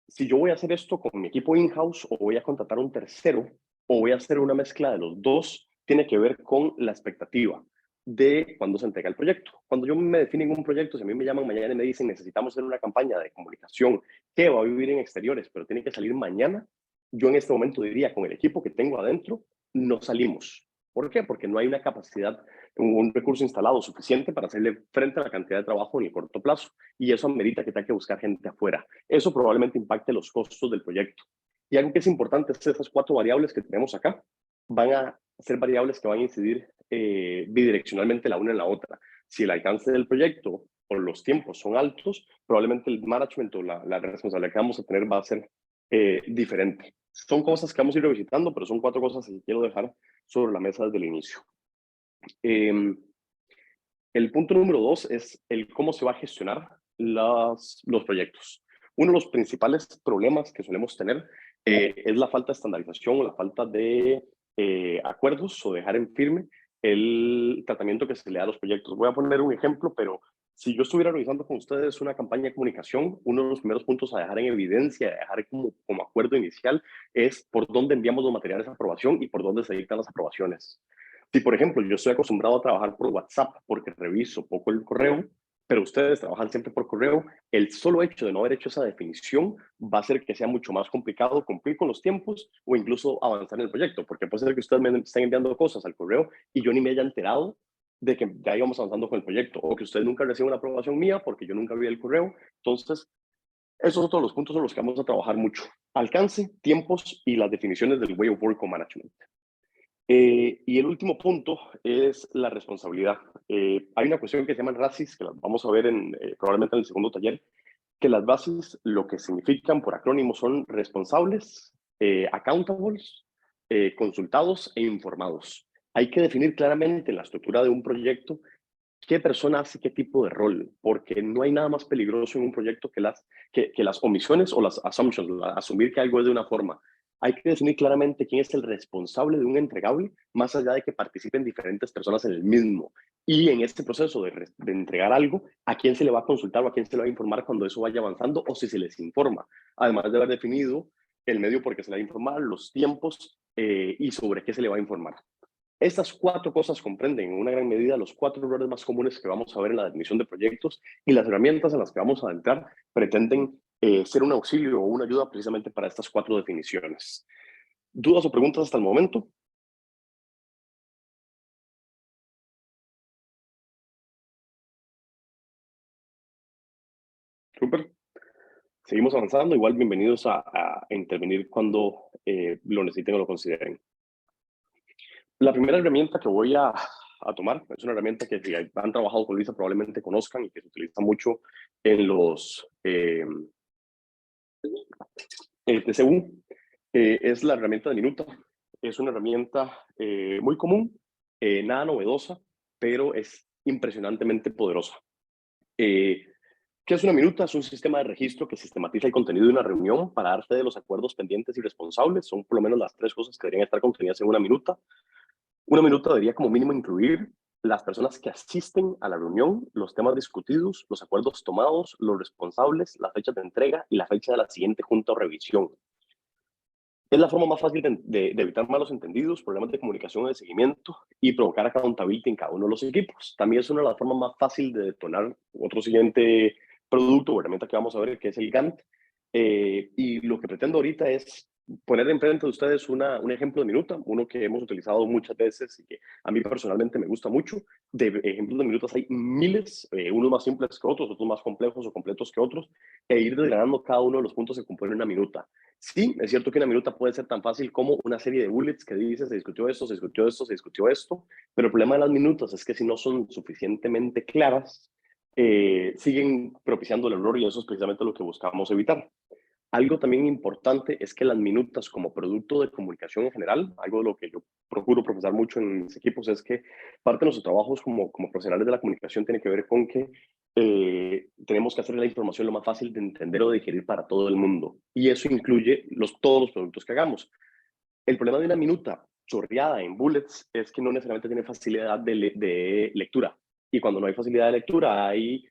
Si yo voy a hacer esto con mi equipo in-house o voy a contratar a un tercero o voy a hacer una mezcla de los dos, tiene que ver con la expectativa de cuando se entrega el proyecto. Cuando yo me defino un proyecto, si a mí me llaman mañana y me dicen necesitamos hacer una campaña de comunicación que va a vivir en exteriores, pero tiene que salir mañana, yo en este momento diría con el equipo que tengo adentro, no salimos. ¿Por qué? Porque no hay una capacidad, un recurso instalado suficiente para hacerle frente a la cantidad de trabajo en el corto plazo. Y eso amerita que tenga que buscar gente afuera. Eso probablemente impacte los costos del proyecto. Y algo que es importante es que esas 4 variables que tenemos acá van a ser variables que van a incidir bidireccionalmente la una en la otra. Si el alcance del proyecto o los tiempos son altos, probablemente el management o la responsabilidad que vamos a tener va a ser diferente. Son cosas que vamos a ir revisitando, pero son 4 cosas que quiero dejar sobre la mesa desde el inicio. El punto número 2 es el cómo se va a gestionar los proyectos. Uno de los principales problemas que solemos tener es la falta de estandarización o la falta de acuerdos o dejar en firme el tratamiento que se le da a los proyectos. Voy a poner un ejemplo, pero Si yo estuviera revisando con ustedes una campaña de comunicación, uno de los primeros puntos a dejar en evidencia, a dejar como acuerdo inicial, es por dónde enviamos los materiales a aprobación y por dónde se dictan las aprobaciones. Si, por ejemplo, yo estoy acostumbrado a trabajar por WhatsApp porque reviso poco el correo, pero ustedes trabajan siempre por correo, el solo hecho de no haber hecho esa definición va a hacer que sea mucho más complicado cumplir con los tiempos o incluso avanzar en el proyecto, porque puede ser que ustedes me estén enviando cosas al correo y yo ni me haya enterado de que ya íbamos avanzando con el proyecto, o que ustedes nunca reciben una aprobación mía porque yo nunca vi el correo. Entonces, esos son todos los puntos en los que vamos a trabajar mucho. Alcance, tiempos y las definiciones del Way of Work Management. Y el último punto es la responsabilidad. Hay una cuestión que se llama RACIS, que las vamos a ver probablemente en el segundo taller, que las bases lo que significan por acrónimo son responsables, accountables, consultados e informados. Hay que definir claramente en la estructura de un proyecto qué persona hace qué tipo de rol, porque no hay nada más peligroso en un proyecto que las omisiones o las assumptions, asumir que algo es de una forma. Hay que definir claramente quién es el responsable de un entregable, más allá de que participen diferentes personas en el mismo. Y en este proceso de entregar algo, a quién se le va a consultar o a quién se le va a informar cuando eso vaya avanzando o si se les informa. Además de haber definido el medio por qué se le va a informar, los tiempos y sobre qué se le va a informar. Estas 4 cosas comprenden en una gran medida los 4 errores más comunes que vamos a ver en la definición de proyectos, y las herramientas en las que vamos a entrar pretenden ser un auxilio o una ayuda precisamente para estas 4 definiciones. ¿Dudas o preguntas hasta el momento? Súper. Seguimos avanzando. Igual bienvenidos a intervenir cuando lo necesiten o lo consideren. La primera herramienta que voy a tomar es una herramienta que si han trabajado con Luisa probablemente conozcan y que se utiliza mucho en los TCU. Es la herramienta de Minuta. Es una herramienta muy común, nada novedosa, pero es impresionantemente poderosa. ¿Qué es una minuta? Es un sistema de registro que sistematiza el contenido de una reunión para dar fe de los acuerdos pendientes y responsables. Son por lo menos las 3 cosas que deberían estar contenidas en una minuta. Una minuta debería como mínimo incluir las personas que asisten a la reunión, los temas discutidos, los acuerdos tomados, los responsables, la fecha de entrega y la fecha de la siguiente junta o revisión. Es la forma más fácil de evitar malos entendidos, problemas de comunicación o de seguimiento y provocar accountability en cada uno de los equipos. También es una de las formas más fáciles de detonar otro siguiente producto o herramienta que vamos a ver, que es el Gantt. Y lo que pretendo ahorita es poner enfrente de ustedes un ejemplo de minuta, uno que hemos utilizado muchas veces y que a mí personalmente me gusta mucho. De ejemplos de minutas hay miles, unos más simples que otros más complejos o completos que otros, e ir desgranando cada uno de los puntos que componen una minuta. Sí, es cierto que una minuta puede ser tan fácil como una serie de bullets que dice se discutió esto, se discutió esto, se discutió esto, pero el problema de las minutas es que si no son suficientemente claras, siguen propiciando el error, y eso es precisamente lo que buscamos evitar. Algo también importante es que las minutas como producto de comunicación en general, algo de lo que yo procuro profesar mucho en mis equipos, es que parte de nuestros trabajos como profesionales de la comunicación tiene que ver con que tenemos que hacer la información lo más fácil de entender o de digerir para todo el mundo. Y eso incluye todos los productos que hagamos. El problema de una minuta chorreada en bullets es que no necesariamente tiene facilidad de lectura. Y cuando no hay facilidad de lectura, hay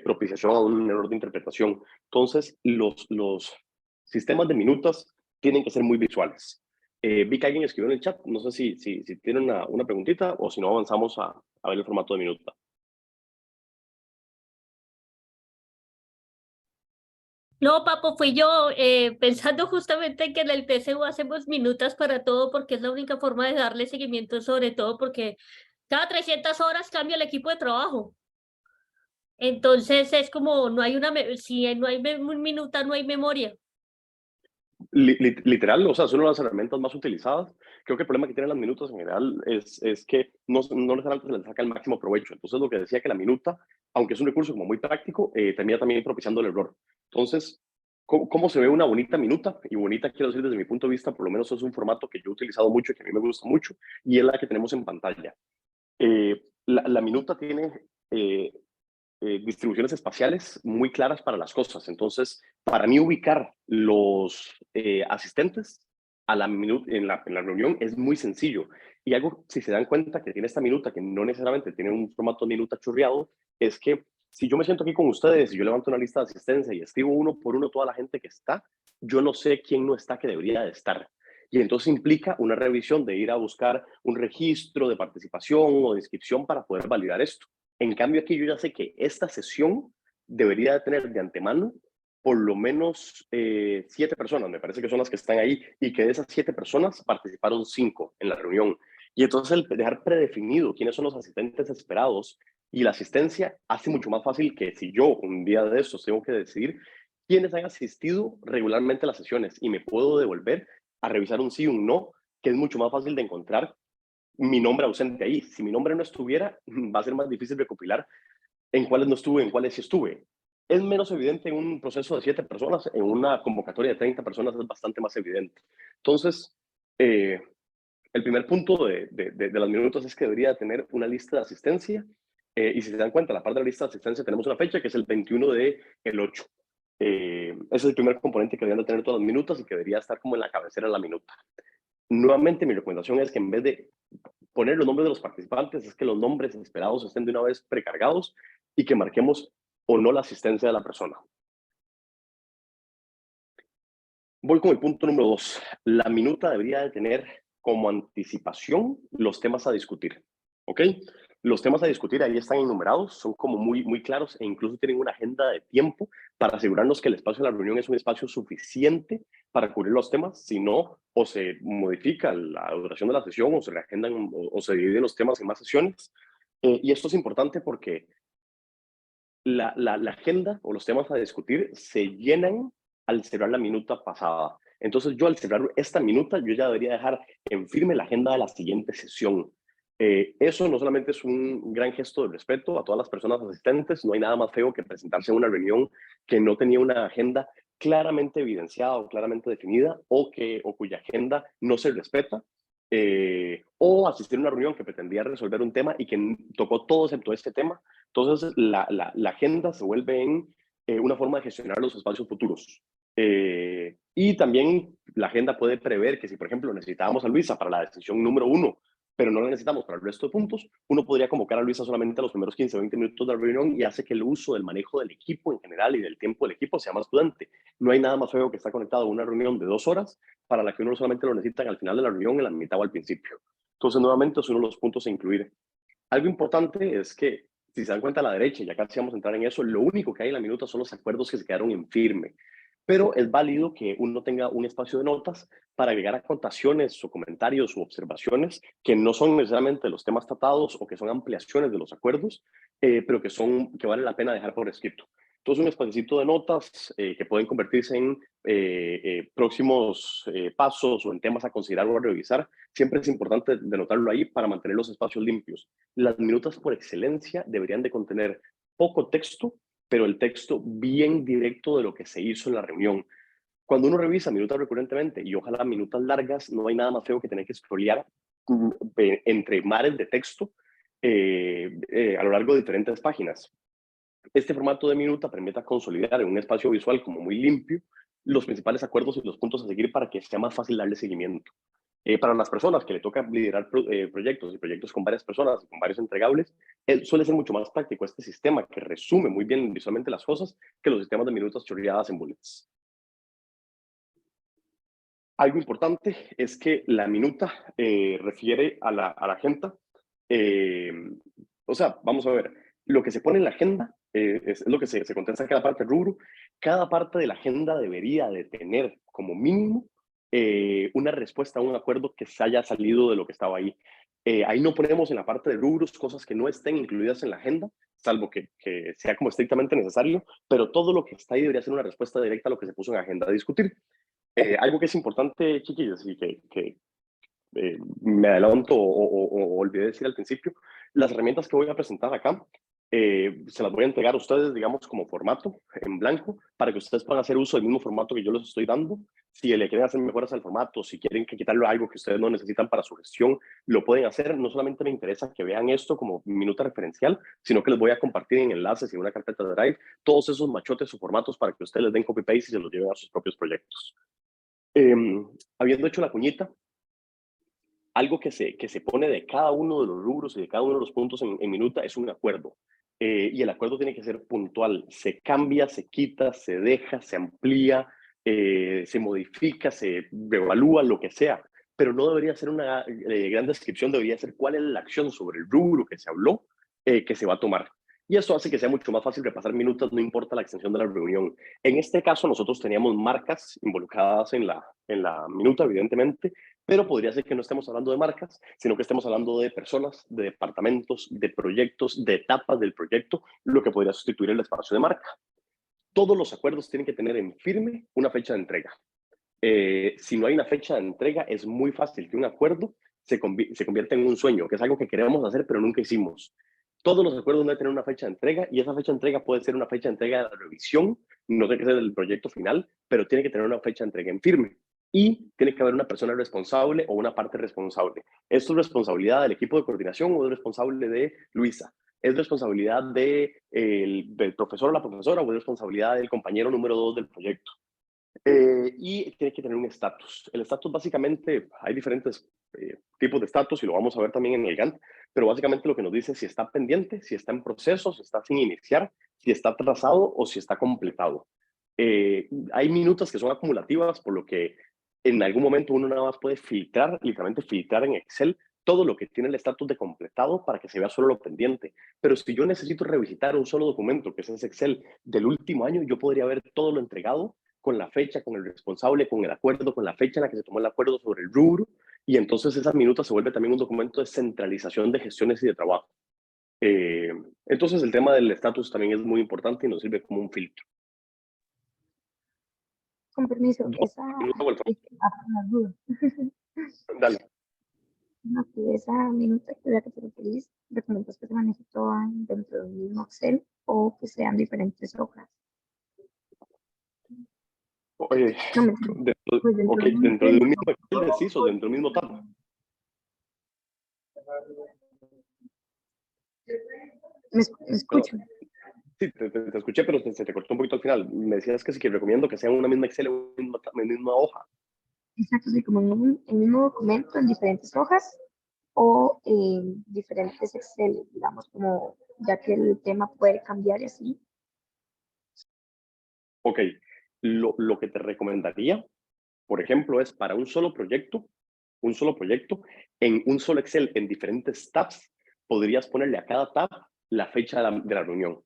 propiciación a un error de interpretación. Entonces, los sistemas de minutas tienen que ser muy visuales. Vi que alguien escribió en el chat, no sé si tienen una preguntita o si no avanzamos a ver el formato de minuta. No, Papo, fui yo pensando justamente que en el TCU hacemos minutas para todo porque es la única forma de darle seguimiento, sobre todo porque cada 300 horas cambia el equipo de trabajo. Entonces es como, no hay si no hay minuta, no hay memoria. Literal, o sea, es una de las herramientas más utilizadas. Creo que el problema que tienen las minutas en general es que no necesariamente se les saca el máximo provecho. Entonces, lo que decía que la minuta, aunque es un recurso como muy práctico, termina también propiciando el error. Entonces, ¿cómo se ve una bonita minuta? Y bonita, quiero decir, desde mi punto de vista, por lo menos es un formato que yo he utilizado mucho y que a mí me gusta mucho, y es la que tenemos en pantalla. La minuta tiene distribuciones espaciales muy claras para las cosas. Entonces, para mí ubicar los asistentes en la reunión es muy sencillo. Y algo, si se dan cuenta que tiene esta minuta, que no necesariamente tiene un formato de minuta churreado, es que Si yo me siento aquí con ustedes y yo levanto una lista de asistencia y escribo uno por uno toda la gente que está, yo no sé quién no está que debería de estar. Y entonces implica una revisión de ir a buscar un registro de participación o de inscripción para poder validar esto. En cambio, aquí yo ya sé que esta sesión debería de tener de antemano por lo menos 7 personas, me parece que son las que están ahí, y que de esas 7 personas participaron 5 en la reunión. Y entonces el dejar predefinido quiénes son los asistentes esperados y la asistencia hace mucho más fácil que si yo un día de estos tengo que decidir quiénes han asistido regularmente a las sesiones y me puedo devolver a revisar un sí o un no, que es mucho más fácil de encontrar mi nombre ausente ahí. Si mi nombre no estuviera, va a ser más difícil recopilar en cuáles no estuve, en cuáles sí estuve. Es menos evidente en un proceso de 7 personas, en una convocatoria de 30 personas es bastante más evidente. Entonces, el primer punto de las minutos es que debería tener una lista de asistencia, y si se dan cuenta, la parte de la lista de asistencia tenemos una fecha que es el 21 del 8. Ese es el primer componente que deberían de tener todas las minutas y que debería estar como en la cabecera de la minuta. Nuevamente, mi recomendación es que en vez de poner los nombres de los participantes, es que los nombres esperados estén de una vez precargados y que marquemos o no la asistencia de la persona. Voy con el punto número 2. La minuta debería de tener como anticipación los temas a discutir. ¿Ok? Los temas a discutir ahí están enumerados, son como muy claros e incluso tienen una agenda de tiempo para asegurarnos que el espacio de la reunión es un espacio suficiente para cubrir los temas. Si no, o se modifica la duración de la sesión o se reagendan o se dividen los temas en más sesiones. Y esto es importante porque la agenda o los temas a discutir se llenan al cerrar la minuta pasada. Entonces yo al cerrar esta minuta, yo ya debería dejar en firme la agenda de la siguiente sesión. Eso no solamente es un gran gesto de respeto a todas las personas asistentes, no hay nada más feo que presentarse en una reunión que no tenía una agenda claramente evidenciada o claramente definida o cuya agenda no se respeta. O asistir a una reunión que pretendía resolver un tema y que tocó todo excepto este tema. Entonces, la agenda se vuelve en una forma de gestionar los espacios futuros. Y también la agenda puede prever que si, por ejemplo, necesitábamos a Luisa para la decisión número 1, pero no la necesitamos para el resto de puntos, uno podría convocar a Luisa solamente a los primeros 15 o 20 minutos de la reunión y hace que el uso del manejo del equipo en general y del tiempo del equipo sea más prudente. No hay nada más feo que estar conectado a una reunión de 2 horas para la que uno solamente lo necesita al final de la reunión, en la mitad o al principio. Entonces, nuevamente, es uno de los puntos a incluir. Algo importante es que, si se dan cuenta a la derecha, ya casi vamos a entrar en eso, lo único que hay en la minuta son los acuerdos que se quedaron en firme. Pero es válido que uno tenga un espacio de notas para agregar acotaciones o comentarios u observaciones que no son necesariamente los temas tratados o que son ampliaciones de los acuerdos, pero que vale la pena dejar por escrito. Entonces, un espacito de notas que pueden convertirse en próximos pasos o en temas a considerar o a revisar, siempre es importante denotarlo ahí para mantener los espacios limpios. Las minutas por excelencia deberían de contener poco texto, pero el texto bien directo de lo que se hizo en la reunión. Cuando uno revisa minutas recurrentemente y ojalá minutas largas, no hay nada más feo que tener que scrollear entre mares de texto a lo largo de diferentes páginas. Este formato de minuta permite consolidar en un espacio visual como muy limpio los principales acuerdos y los puntos a seguir para que sea más fácil darle seguimiento. Para las personas que le toca liderar proyectos y proyectos con varias personas y con varios entregables, suele ser mucho más práctico este sistema que resume muy bien visualmente las cosas que los sistemas de minutas chorreadas en bullets. Algo importante es que la minuta refiere a la agenda. O sea, vamos a ver, lo que se pone en la agenda es lo que se contesta en cada parte del rubro. Cada parte de la agenda debería de tener como mínimo una respuesta a un acuerdo que se haya salido de lo que estaba ahí. Ahí no ponemos en la parte de rubros cosas que no estén incluidas en la agenda, salvo que sea como estrictamente necesario, pero todo lo que está ahí debería ser una respuesta directa a lo que se puso en agenda a discutir. Algo que es importante, chiquillos, y que me adelanto o olvidé decir al principio, las herramientas que voy a presentar acá se las voy a entregar a ustedes, digamos, como formato en blanco, para que ustedes puedan hacer uso del mismo formato que yo les estoy dando. Si le quieren hacer mejoras al formato, si quieren quitarle algo que ustedes no necesitan para su gestión, lo pueden hacer. No solamente me interesa que vean esto como minuta referencial, sino que les voy a compartir en enlaces y en una carpeta de Drive todos esos machotes o formatos para que ustedes les den copy-paste y se los lleven a sus propios proyectos. Habiendo hecho la cuñita, algo que se pone de cada uno de los rubros y de cada uno de los puntos en minuta es un acuerdo. y el acuerdo tiene que ser puntual. Se cambia, se quita, se deja, se amplía, se modifica, se evalúa, lo que sea, pero no debería ser una gran descripción, debería ser cuál es la acción sobre el rubro que se habló, que se va a tomar. Y eso hace que sea mucho más fácil repasar minutas, no importa la extensión de la reunión. En este caso, nosotros teníamos marcas involucradas en la minuta, evidentemente, pero podría ser que no estemos hablando de marcas, sino que estemos hablando de personas, de departamentos, de proyectos, de etapas del proyecto, lo que podría sustituir el espacio de marca. Todos los acuerdos tienen que tener en firme una fecha de entrega. Si no hay una fecha de entrega, es muy fácil que un acuerdo se convierta en un sueño, que es algo que queremos hacer, pero nunca hicimos. Todos los acuerdos deben tener una fecha de entrega y esa fecha de entrega puede ser una fecha de entrega de la revisión, no tiene que ser del proyecto final, pero tiene que tener una fecha de entrega en firme. Y tiene que haber una persona responsable o una parte responsable. ¿Esto es responsabilidad del equipo de coordinación o es responsable de Luisa? ¿Es responsabilidad del profesor o la profesora o es responsabilidad del compañero número 2 del proyecto? Y tiene que tener un estatus. El estatus básicamente, hay diferentes tipos de estatus y lo vamos a ver también en el Gantt, pero básicamente lo que nos dice es si está pendiente, si está en proceso, si está sin iniciar, si está atrasado o si está completado. Hay minutas que son acumulativas, por lo que en algún momento uno nada más puede filtrar, literalmente filtrar en Excel todo lo que tiene el estatus de completado para que se vea solo lo pendiente. Pero si yo necesito revisitar un solo documento, que es ese Excel del último año, yo podría ver todo lo entregado con la fecha, con el responsable, con el acuerdo, con la fecha en la que se tomó el acuerdo sobre el rubro, y entonces esa minuta se vuelve también un documento de centralización de gestiones y de trabajo. Entonces el tema del estatus también es muy importante y nos sirve como un filtro. Con permiso, esa duda. Dale. No, que esa minuta que te referís, recomiendas que se maneje toda dentro del mismo Excel o que sean diferentes hojas. No, Dentro de un mismo Excel decís o dentro del mismo tab. ¿Me escucho? Sí, te escuché, pero se te cortó un poquito al final. Me decías que sí, que recomiendo que sea una misma Excel o una misma hoja. Exacto, sí, como en el mismo documento en diferentes hojas o en diferentes Excel, digamos, como ya que el tema puede cambiar y así. Ok, lo que te recomendaría, por ejemplo, es para un solo proyecto, en un solo Excel, en diferentes tabs, podrías ponerle a cada tab la fecha de la reunión.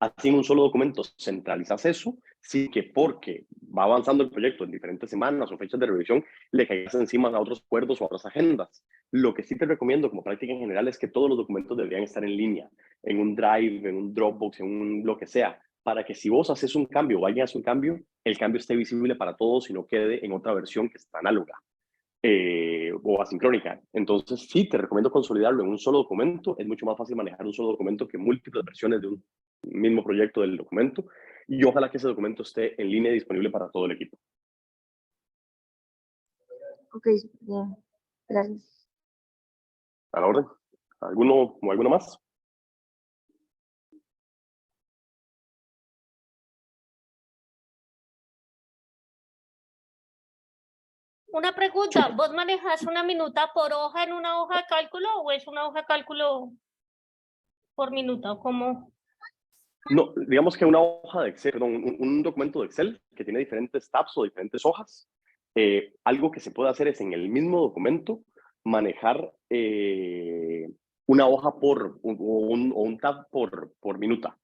Así en un solo documento centralizas eso, sí que porque va avanzando el proyecto en diferentes semanas o fechas de revisión, le caigas encima a otros acuerdos o a otras agendas. Lo que sí te recomiendo como práctica en general es que todos los documentos deberían estar en línea, en un Drive, en un Dropbox, en un lo que sea, para que si vos haces un cambio o alguien hace un cambio, el cambio esté visible para todos y no quede en otra versión que está análoga. O asincrónica. Entonces, sí, te recomiendo consolidarlo en un solo documento. Es mucho más fácil manejar un solo documento que múltiples versiones de un mismo proyecto del documento. Y ojalá que ese documento esté en línea y disponible para todo el equipo. Ok, bien. Gracias. A la orden. ¿Alguno más? Una pregunta, ¿vos manejas una minuta por hoja en una hoja de cálculo o es una hoja de cálculo por minuta? ¿Cómo? No, digamos que una hoja de Excel, perdón, un documento de Excel que tiene diferentes tabs o diferentes hojas. Algo que se puede hacer es en el mismo documento manejar una hoja o un tab por minuta.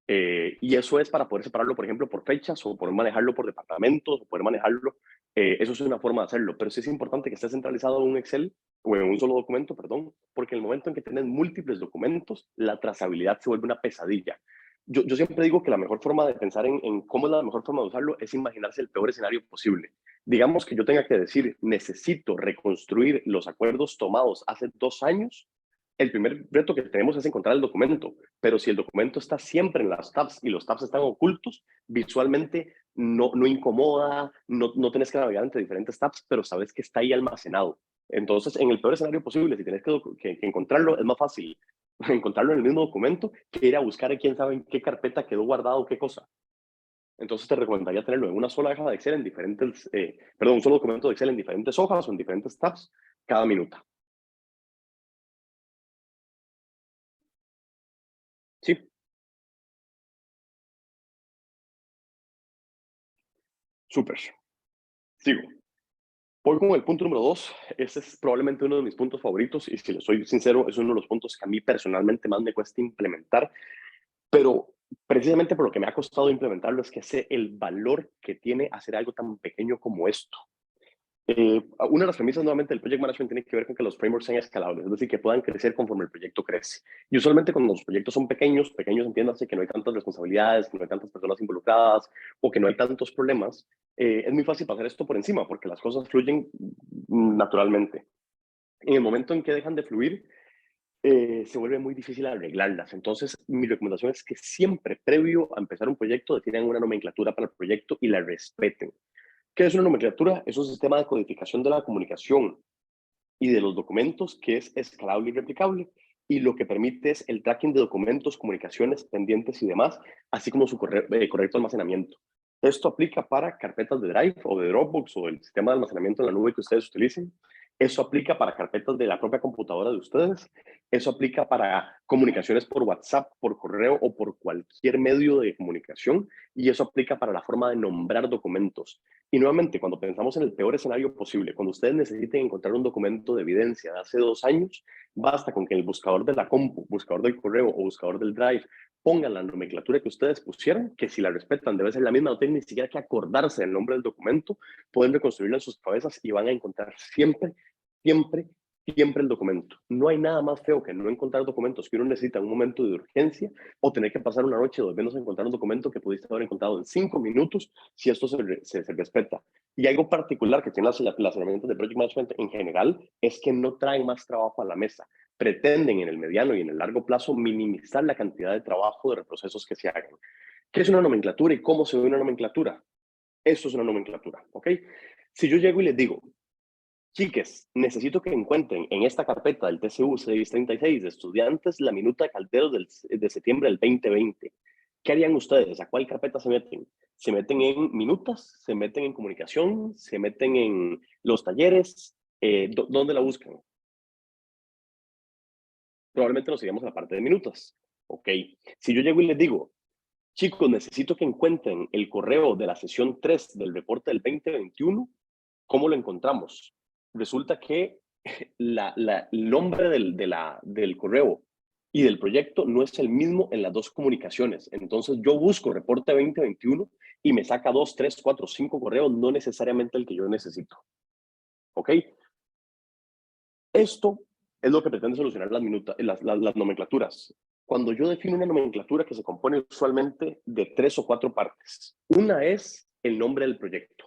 Y eso es para poder separarlo, por ejemplo, por fechas o poder manejarlo por departamentos o poder manejarlo. Eso es una forma de hacerlo, pero sí es importante que esté centralizado en un Excel o en un solo documento, perdón, porque en el momento en que tienes múltiples documentos, la trazabilidad se vuelve una pesadilla. Yo siempre digo que la mejor forma de pensar en cómo es la mejor forma de usarlo es imaginarse el peor escenario posible. Digamos que yo tenga que decir, necesito reconstruir los acuerdos tomados hace 2 años. El primer reto que tenemos es encontrar el documento, pero si el documento está siempre en las tabs y los tabs están ocultos, visualmente no incomoda, no tenés que navegar entre diferentes tabs, pero sabes que está ahí almacenado. Entonces, en el peor escenario posible, si tienes que encontrarlo, es más fácil encontrarlo en el mismo documento que ir a buscar a quién sabe en qué carpeta quedó guardado qué cosa. Entonces te recomendaría tenerlo en una sola hoja de Excel en diferentes, un solo documento de Excel en diferentes hojas o en diferentes tabs cada minuta. Súper. Sigo. Voy con el punto número 2. Ese es probablemente uno de mis puntos favoritos y si les soy sincero, es uno de los puntos que a mí personalmente más me cuesta implementar, pero precisamente por lo que me ha costado implementarlo es que sé el valor que tiene hacer algo tan pequeño como esto. Una de las premisas nuevamente del Project Management tiene que ver con que los frameworks sean escalables, es decir, que puedan crecer conforme el proyecto crece. Y usualmente cuando los proyectos son pequeños entiéndase que no hay tantas responsabilidades, que no hay tantas personas involucradas o que no hay tantos problemas, es muy fácil pasar esto por encima porque las cosas fluyen naturalmente. En el momento en que dejan de fluir, se vuelve muy difícil arreglarlas. Entonces, mi recomendación es que siempre, previo a empezar un proyecto, definan una nomenclatura para el proyecto y la respeten. ¿Qué es una nomenclatura? Es un sistema de codificación de la comunicación y de los documentos que es escalable y replicable, y lo que permite es el tracking de documentos, comunicaciones, pendientes y demás, así como su correcto almacenamiento. Esto aplica para carpetas de Drive o de Dropbox o el sistema de almacenamiento en la nube que ustedes utilicen. Eso aplica para carpetas de la propia computadora de ustedes. Eso aplica para comunicaciones por WhatsApp, por correo o por cualquier medio de comunicación. Y eso aplica para la forma de nombrar documentos. Y nuevamente, cuando pensamos en el peor escenario posible, cuando ustedes necesiten encontrar un documento de evidencia de hace 2 años, basta con que el buscador de la compu, buscador del correo o buscador del Drive pongan la nomenclatura que ustedes pusieron, que si la respetan debe ser la misma, no tienen ni siquiera que acordarse del nombre del documento, pueden reconstruirla en sus cabezas y van a encontrar siempre el documento. No hay nada más feo que no encontrar documentos que uno necesita en un momento de urgencia o tener que pasar una noche volviéndose a encontrar un documento que pudiste haber encontrado en 5 minutos si esto se respeta. Y algo particular que tienen las herramientas de Project Management en general es que no traen más trabajo a la mesa. Pretenden en el mediano y en el largo plazo minimizar la cantidad de trabajo de reprocesos que se hagan. ¿Qué es una nomenclatura y cómo se ve una nomenclatura? Esto es una nomenclatura, ¿ok? Si yo llego y les digo, chiques, necesito que encuentren en esta carpeta del TCU 636 de estudiantes la minuta de Calderos de septiembre del 2020. ¿Qué harían ustedes? ¿A cuál carpeta se meten? ¿Se meten en minutas? ¿Se meten en comunicación? ¿Se meten en los talleres? ¿Dónde la buscan? Probablemente nos iríamos a la parte de minutas. Ok. Si yo llego y les digo, chicos, necesito que encuentren el correo de la sesión 3 del reporte del 2021, ¿cómo lo encontramos? Resulta que el nombre del correo y del proyecto no es el mismo en las dos comunicaciones. Entonces yo busco reporte 2021 y me saca 2, 3, 4, 5 correos, no necesariamente el que yo necesito. ¿Ok? Esto es lo que pretende solucionar las nomenclaturas. Cuando yo defino una nomenclatura que se compone usualmente de 3 o 4 partes. Una es el nombre del proyecto.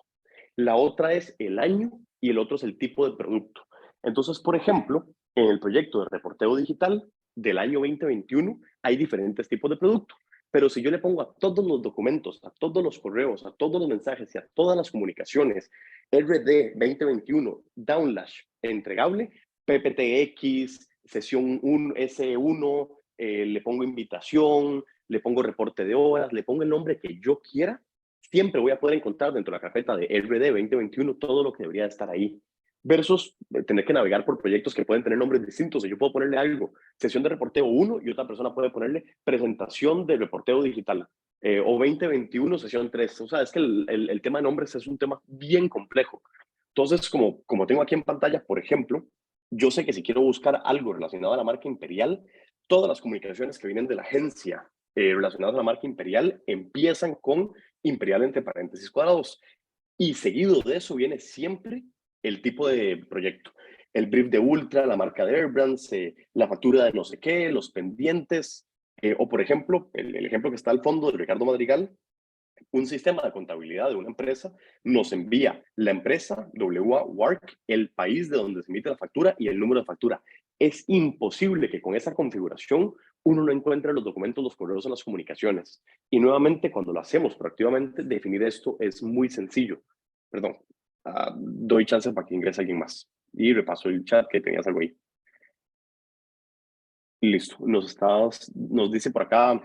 La otra es el año y el otro es el tipo de producto. Entonces, por ejemplo, en el proyecto de reporteo digital del año 2021 hay diferentes tipos de producto. Pero si yo le pongo a todos los documentos, a todos los correos, a todos los mensajes y a todas las comunicaciones, RD 2021, downlash, entregable, PPTX, sesión 1, S1, le pongo invitación, le pongo reporte de horas, le pongo el nombre que yo quiera, siempre voy a poder encontrar dentro de la carpeta de RD 2021 todo lo que debería estar ahí. Versus tener que navegar por proyectos que pueden tener nombres distintos. Y yo puedo ponerle algo, sesión de reporteo 1, y otra persona puede ponerle presentación de reporteo digital. O 2021, sesión 3. O sea, es que el tema de nombres es un tema bien complejo. Entonces, como tengo aquí en pantalla, por ejemplo, yo sé que si quiero buscar algo relacionado a la marca Imperial, todas las comunicaciones que vienen de la agencia relacionadas a la marca Imperial empiezan con Imperial entre paréntesis cuadrados. Y seguido de eso viene siempre el tipo de proyecto. El brief de Ultra, la marca de Airbrands, la factura de no sé qué, los pendientes, o por ejemplo, el ejemplo que está al fondo de Ricardo Madrigal, un sistema de contabilidad de una empresa nos envía la empresa, WA Work, el país de donde se emite la factura y el número de factura. Es imposible que con esa configuración uno no encuentre los documentos, los correos o las comunicaciones. Y nuevamente, cuando lo hacemos proactivamente, definir esto es muy sencillo. Perdón, doy chance para que ingrese alguien más. Y repaso el chat que tenías algo ahí. Listo, nos dice por acá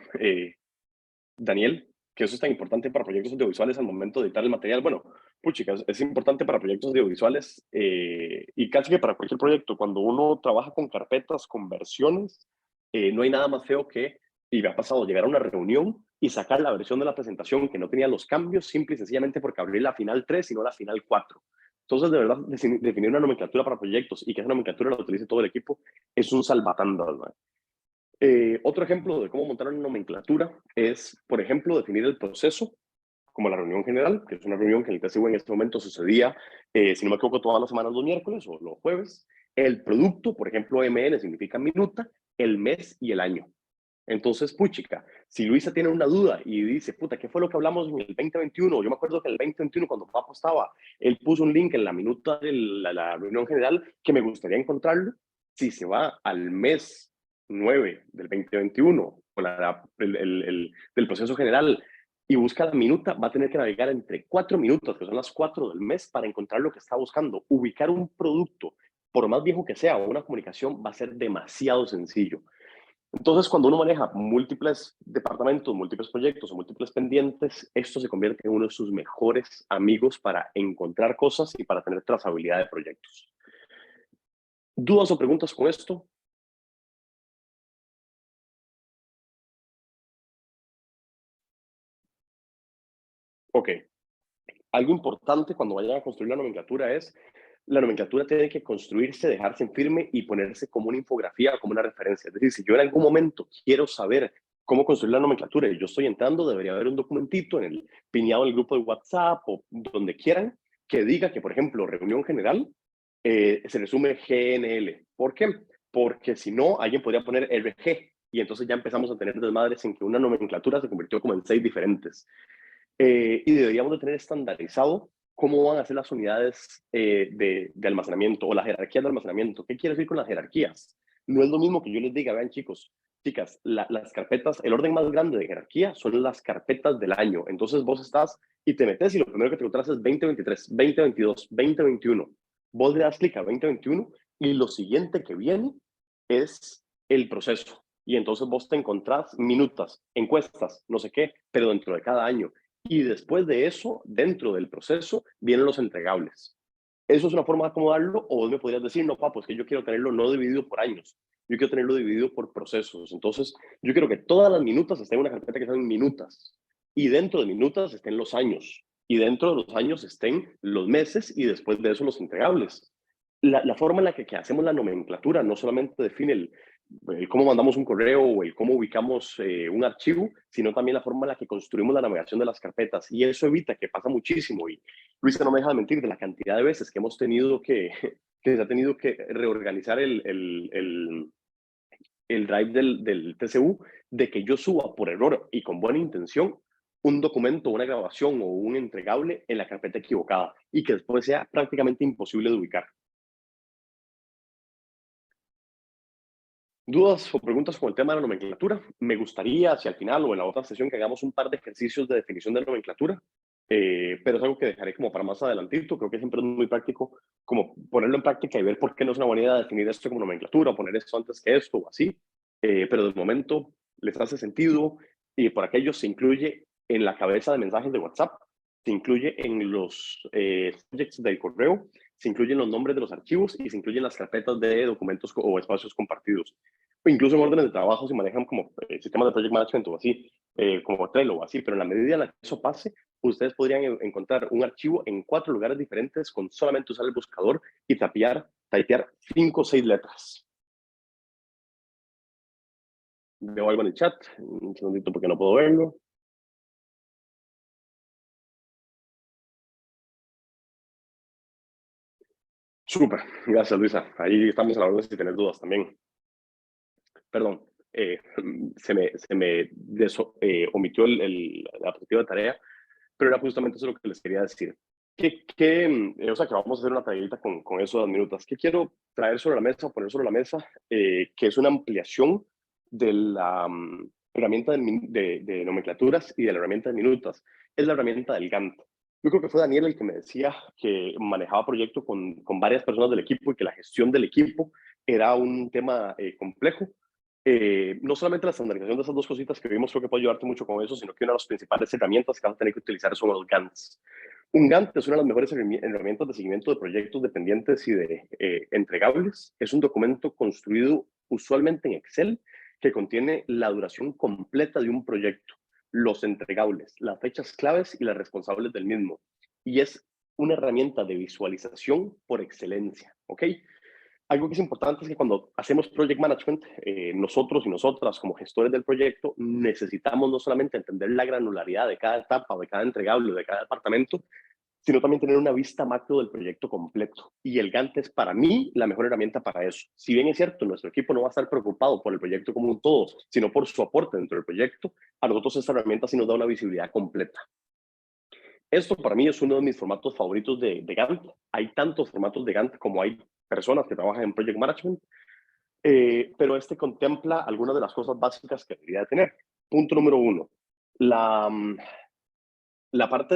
Daniel, que eso es tan importante para proyectos audiovisuales al momento de editar el material. Bueno, chicas, es importante para proyectos audiovisuales y casi que para cualquier proyecto. Cuando uno trabaja con carpetas, con versiones, no hay nada más feo que, y me ha pasado, llegar a una reunión y sacar la versión de la presentación que no tenía los cambios, simple y sencillamente porque abrí la final 3 y no la final 4. Entonces, de verdad, definir una nomenclatura para proyectos y que esa nomenclatura la utilice todo el equipo es un salvatandas, ¿no? Otro ejemplo de cómo montar una nomenclatura es, por ejemplo, definir el proceso, como la reunión general, que es una reunión que en el TCU en este momento sucedía, si no me equivoco, todas las semanas los miércoles o los jueves. El producto, por ejemplo, MN significa minuta, el mes y el año. Entonces, puchica, si Luisa tiene una duda y dice, puta, ¿qué fue lo que hablamos en el 2021? Yo me acuerdo que en el 2021, cuando Papo estaba, él puso un link en la minuta de la reunión general que me gustaría encontrarlo. Si se va al mes 9 del 2021, o del proceso general, y busca la minuta, va a tener que navegar entre 4 minutos, que son las 4 del mes, para encontrar lo que está buscando. Ubicar un producto, por más viejo que sea, o una comunicación, va a ser demasiado sencillo. Entonces, cuando uno maneja múltiples departamentos, múltiples proyectos o múltiples pendientes, esto se convierte en uno de sus mejores amigos para encontrar cosas y para tener trazabilidad de proyectos. ¿Dudas o preguntas con esto? Ok. Algo importante cuando vayan a construir la nomenclatura es, la nomenclatura tiene que construirse, dejarse en firme y ponerse como una infografía o como una referencia. Es decir, si yo en algún momento quiero saber cómo construir la nomenclatura y yo estoy entrando, debería haber un documentito en el piñado del grupo de WhatsApp o donde quieran que diga que, por ejemplo, reunión general se resume GNL. ¿Por qué? Porque si no, alguien podría poner RG y entonces ya empezamos a tener desmadres en que una nomenclatura se convirtió como en 6 diferentes. Y deberíamos de tener estandarizado cómo van a ser las unidades de almacenamiento o la jerarquía de almacenamiento. ¿Qué quiere decir con las jerarquías? No es lo mismo que yo les diga, vean chicos, chicas, las carpetas, el orden más grande de jerarquía son las carpetas del año. Entonces vos estás y te metes y lo primero que te encontrás es 2023, 2022, 2021. Vos le das clic a 2021 y lo siguiente que viene es el proceso. Y entonces vos te encontrás minutas, encuestas, no sé qué, pero dentro de cada año. Y después de eso, dentro del proceso, vienen los entregables. Eso es una forma de acomodarlo, o vos me podrías decir, no, papo, es que yo quiero tenerlo no dividido por años, yo quiero tenerlo dividido por procesos. Entonces, yo quiero que todas las minutas estén en una carpeta que sean minutas, y dentro de minutas estén los años, y dentro de los años estén los meses, y después de eso los entregables. La forma en la que hacemos la nomenclatura no solamente define el cómo mandamos un correo o el cómo ubicamos un archivo, sino también la forma en la que construimos la navegación de las carpetas. Y eso evita que pasa muchísimo. Y Luisa no me deja de mentir de la cantidad de veces que hemos tenido que se ha tenido que reorganizar el drive del TCU, de que yo suba por error y con buena intención un documento, una grabación o un entregable en la carpeta equivocada y que después sea prácticamente imposible de ubicar. ¿Dudas o preguntas con el tema de la nomenclatura? Me gustaría, si al final o en la otra sesión, que hagamos un par de ejercicios de definición de nomenclatura, pero es algo que dejaré como para más adelantito. Creo que siempre es muy práctico como ponerlo en práctica y ver por qué no es una buena idea definir esto como nomenclatura, o poner esto antes que esto o así. Pero de momento les hace sentido y por aquello se incluye en la cabeza de mensajes de WhatsApp, se incluye en los subjects del correo, se incluyen los nombres de los archivos y se incluyen las carpetas de documentos o espacios compartidos. O incluso en órdenes de trabajo se manejan como sistemas de project management o así, como Trello o así, pero en la medida en la que eso pase, ustedes podrían encontrar un archivo en 4 lugares diferentes con solamente usar el buscador y typear 5 o 6 letras. Veo algo en el chat, un segundito porque no puedo verlo. Súper, gracias Luisa. Ahí estamos a la orden si tenés dudas también. Perdón, se me omitió la perspectiva de tarea, pero era justamente eso lo que les quería decir. O sea, que vamos a hacer una tareita con eso de las minutas. ¿Qué quiero traer sobre la mesa, poner sobre la mesa? Que es una ampliación de la herramienta de nomenclaturas y de la herramienta de minutas. Es la herramienta del Gantt. Yo creo que fue Daniel el que me decía que manejaba proyecto con varias personas del equipo y que la gestión del equipo era un tema complejo. No solamente la estandarización de esas 2 cositas que vimos creo que puede ayudarte mucho con eso, sino que una de las principales herramientas que vas a tener que utilizar son los Gantts. Un Gantt es una de las mejores herramientas de seguimiento de proyectos dependientes y de entregables. Es un documento construido usualmente en Excel que contiene la duración completa de un proyecto. los entregables, las fechas claves y las responsables del mismo. Y es una herramienta de visualización por excelencia, ¿ok? Algo que es importante es que cuando hacemos project management, nosotros y nosotras como gestores del proyecto necesitamos no solamente entender la granularidad de cada etapa, de cada entregable, de cada departamento, sino también tener una vista macro del proyecto completo. Y el Gantt es para mí la mejor herramienta para eso. Si bien es cierto, nuestro equipo no va a estar preocupado por el proyecto como un todo, sino por su aporte dentro del proyecto, a nosotros esta herramienta sí nos da una visibilidad completa. Esto para mí es uno de mis formatos favoritos de Gantt. Hay tantos formatos de Gantt como hay personas que trabajan en Project Management, pero este contempla algunas de las cosas básicas que debería de tener. Punto número 1, la parte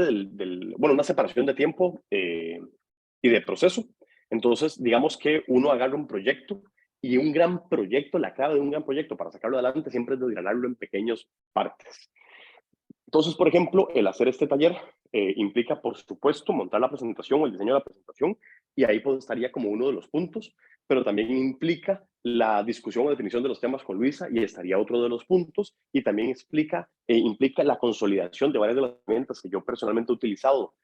bueno, una separación de tiempo y de proceso. Entonces, digamos que uno agarra un proyecto y un gran proyecto, la clave de un gran proyecto para sacarlo adelante siempre es desgranarlo en pequeñas partes. Entonces, por ejemplo, el hacer este taller implica, por supuesto, montar la presentación o el diseño de la presentación, y ahí pues estaría como uno de los puntos, pero también implica la discusión o definición de los temas con Luisa, y estaría otro de los puntos, y también implica la consolidación de varias de las herramientas que yo personalmente he utilizado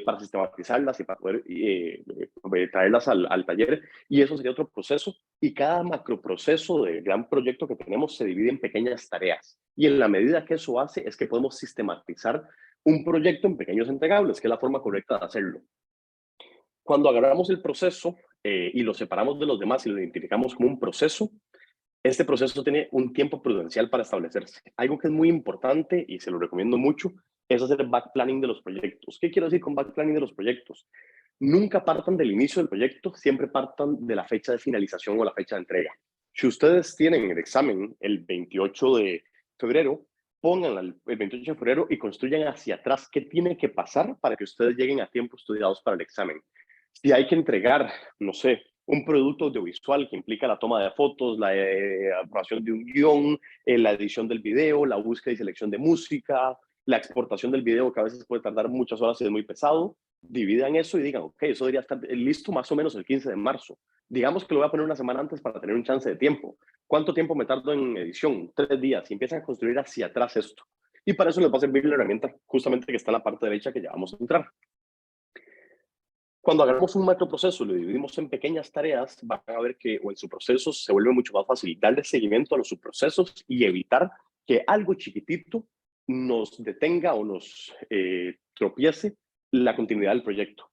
para sistematizarlas y para poder traerlas al taller, y eso sería otro proceso, y cada macroproceso del gran proyecto que tenemos se divide en pequeñas tareas, y en la medida que eso hace es que podemos sistematizar un proyecto en pequeños entregables, que es la forma correcta de hacerlo. Cuando agarramos el proceso y lo separamos de los demás y lo identificamos como un proceso, este proceso tiene un tiempo prudencial para establecerse. Algo que es muy importante y se lo recomiendo mucho es hacer el back planning de los proyectos. ¿Qué quiero decir con back planning de los proyectos? Nunca partan del inicio del proyecto, siempre partan de la fecha de finalización o la fecha de entrega. Si ustedes tienen el examen el 28 de febrero, pónganla el 28 de febrero y construyan hacia atrás qué tiene que pasar para que ustedes lleguen a tiempo estudiados para el examen. Si hay que entregar, no sé, un producto audiovisual que implica la toma de fotos, la aprobación de un guión, la edición del video, la búsqueda y selección de música, la exportación del video, que a veces puede tardar muchas horas y es muy pesado, dividan eso y digan, ok, eso debería estar listo más o menos el 15 de marzo. Digamos que lo voy a poner una semana antes para tener un chance de tiempo. ¿Cuánto tiempo me tardo en edición? 3 días. Y empiezan a construir hacia atrás esto. Y para eso les va a servir la herramienta justamente que está en la parte derecha que ya vamos a entrar. Cuando hagamos un macroproceso y lo dividimos en pequeñas tareas, van a ver que o en su proceso se vuelve mucho más fácil darle seguimiento a los subprocesos y evitar que algo chiquitito nos detenga o nos tropiece la continuidad del proyecto.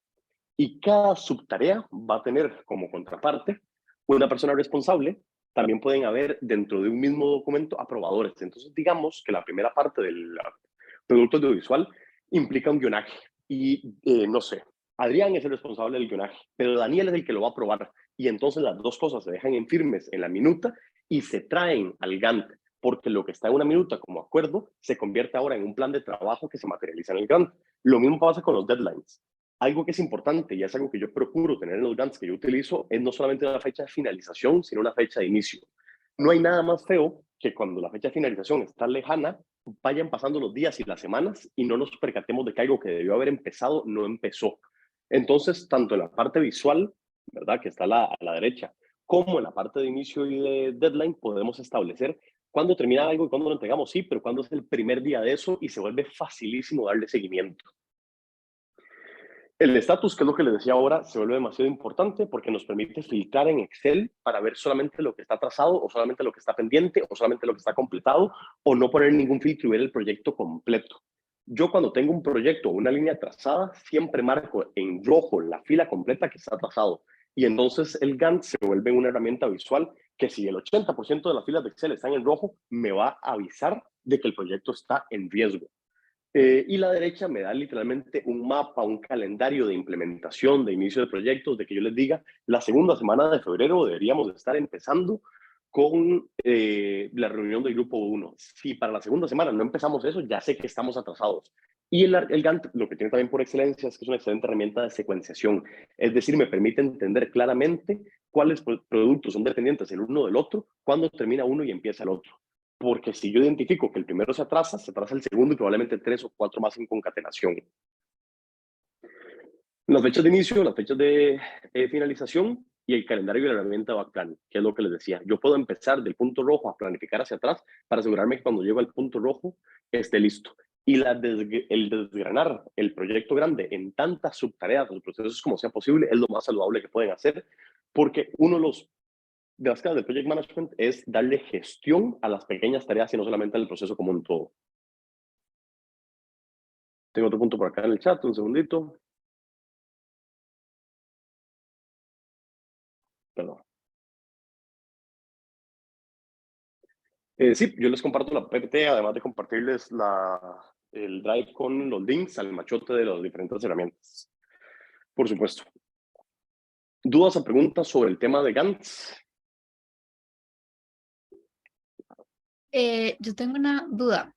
Y cada subtarea va a tener como contraparte una persona responsable. También pueden haber dentro de un mismo documento aprobadores. Entonces, digamos que la primera parte del producto audiovisual implica un guionaje. Y no sé, Adrián es el responsable del guionaje, pero Daniel es el que lo va a aprobar. Y entonces las dos cosas se dejan en firmes en la minuta y se traen al Gantt, porque lo que está en una minuta como acuerdo se convierte ahora en un plan de trabajo que se materializa en el Gantt. Lo mismo pasa con los deadlines. Algo que es importante y es algo que yo procuro tener en los Gantts que yo utilizo es no solamente una fecha de finalización, sino una fecha de inicio. No hay nada más feo que cuando la fecha de finalización está lejana, vayan pasando los días y las semanas y no nos percatemos de que algo que debió haber empezado no empezó. Entonces, tanto en la parte visual, ¿verdad?, que está a la derecha, como en la parte de inicio y de deadline, podemos establecer cuándo termina algo y cuándo lo entregamos, sí, pero cuándo es el primer día de eso y se vuelve facilísimo darle seguimiento. El estatus, que es lo que les decía ahora, se vuelve demasiado importante porque nos permite filtrar en Excel para ver solamente lo que está trazado o solamente lo que está pendiente o solamente lo que está completado o no poner ningún filtro y ver el proyecto completo. Yo cuando tengo un proyecto o una línea trazada, siempre marco en rojo la fila completa que está trazado. Y entonces el Gantt se vuelve una herramienta visual que si el 80% de las filas de Excel están en rojo, me va a avisar de que el proyecto está en riesgo. Y la derecha me da literalmente un mapa, un calendario de implementación, de inicio de proyectos, de que yo les diga, la segunda semana de febrero deberíamos estar empezando con la reunión del grupo 1. Si para la segunda semana no empezamos eso, ya sé que estamos atrasados. Y el Gantt lo que tiene también por excelencia es que es una excelente herramienta de secuenciación. Es decir, me permite entender claramente cuáles productos son dependientes el uno del otro, cuándo termina uno y empieza el otro. Porque si yo identifico que el primero se atrasa el segundo y probablemente 3 o 4 más en concatenación. Las fechas de inicio, las fechas de finalización, y el calendario de la herramienta Backplan, que es lo que les decía. Yo puedo empezar del punto rojo a planificar hacia atrás para asegurarme que cuando llego al punto rojo esté listo. Y el desgranar el proyecto grande en tantas subtareas o procesos como sea posible es lo más saludable que pueden hacer, porque uno de las claves del project management es darle gestión a las pequeñas tareas y no solamente al proceso como un todo. Tengo otro punto por acá en el chat, un segundito. Perdón. Sí, yo les comparto la PPT, además de compartirles el drive con los links al machote de las diferentes herramientas. Por supuesto. ¿Dudas o preguntas sobre el tema de Gantt? Yo tengo una duda.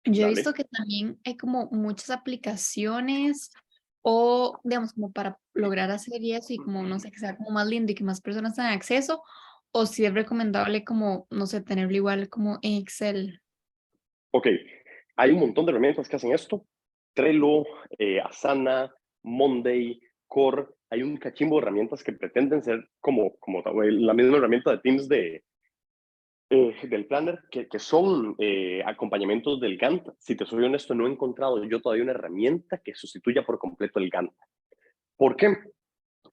Yo he Dale. visto que también hay como muchas aplicaciones o, digamos, como para lograr hacer eso y como, no sé, que sea como más lindo y que más personas tengan acceso, o si es recomendable como, no sé, tenerlo igual como en Excel. Ok, hay un montón de herramientas que hacen esto. Trello, Asana, Monday, Core. Hay un cachimbo de herramientas que pretenden ser como la misma herramienta de Teams del Planner, que son acompañamientos del Gantt. Si te soy honesto, no he encontrado yo todavía una herramienta que sustituya por completo el Gantt. ¿Por qué?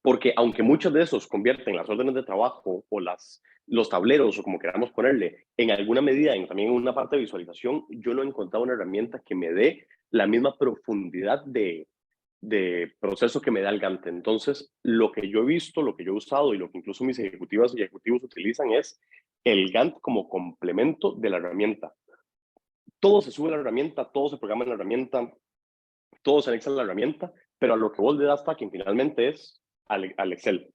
Porque aunque muchos de esos convierten las órdenes de trabajo o los tableros o como queramos ponerle, en alguna medida también en una parte de visualización, yo no he encontrado una herramienta que me dé la misma profundidad de proceso que me da el Gantt. Entonces, lo que yo he visto, lo que yo he usado y lo que incluso mis ejecutivas y ejecutivos utilizan es el Gantt como complemento de la herramienta. Todo se sube a la herramienta, todo se programa en la herramienta, todo se anexa en la herramienta, pero a lo que vos le das tracking finalmente es al Excel.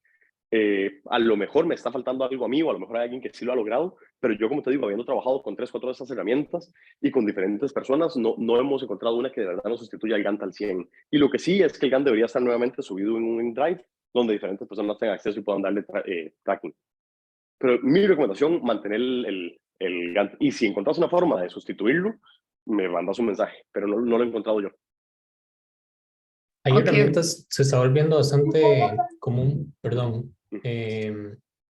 A lo mejor me está faltando algo a mí o a lo mejor hay alguien que sí lo ha logrado, pero yo, como te digo, habiendo trabajado con 3, 4 de estas herramientas y con diferentes personas, no hemos encontrado una que de verdad nos sustituya al Gantt al 100. Y lo que sí es que el Gantt debería estar nuevamente subido en un Drive donde diferentes personas tengan acceso y puedan darle tracking. Pero mi recomendación, mantener el Gantt. Y si encontrás una forma de sustituirlo, me mandas un mensaje, pero no lo he encontrado yo. Hay Ok. herramientas, se está volviendo bastante común, perdón,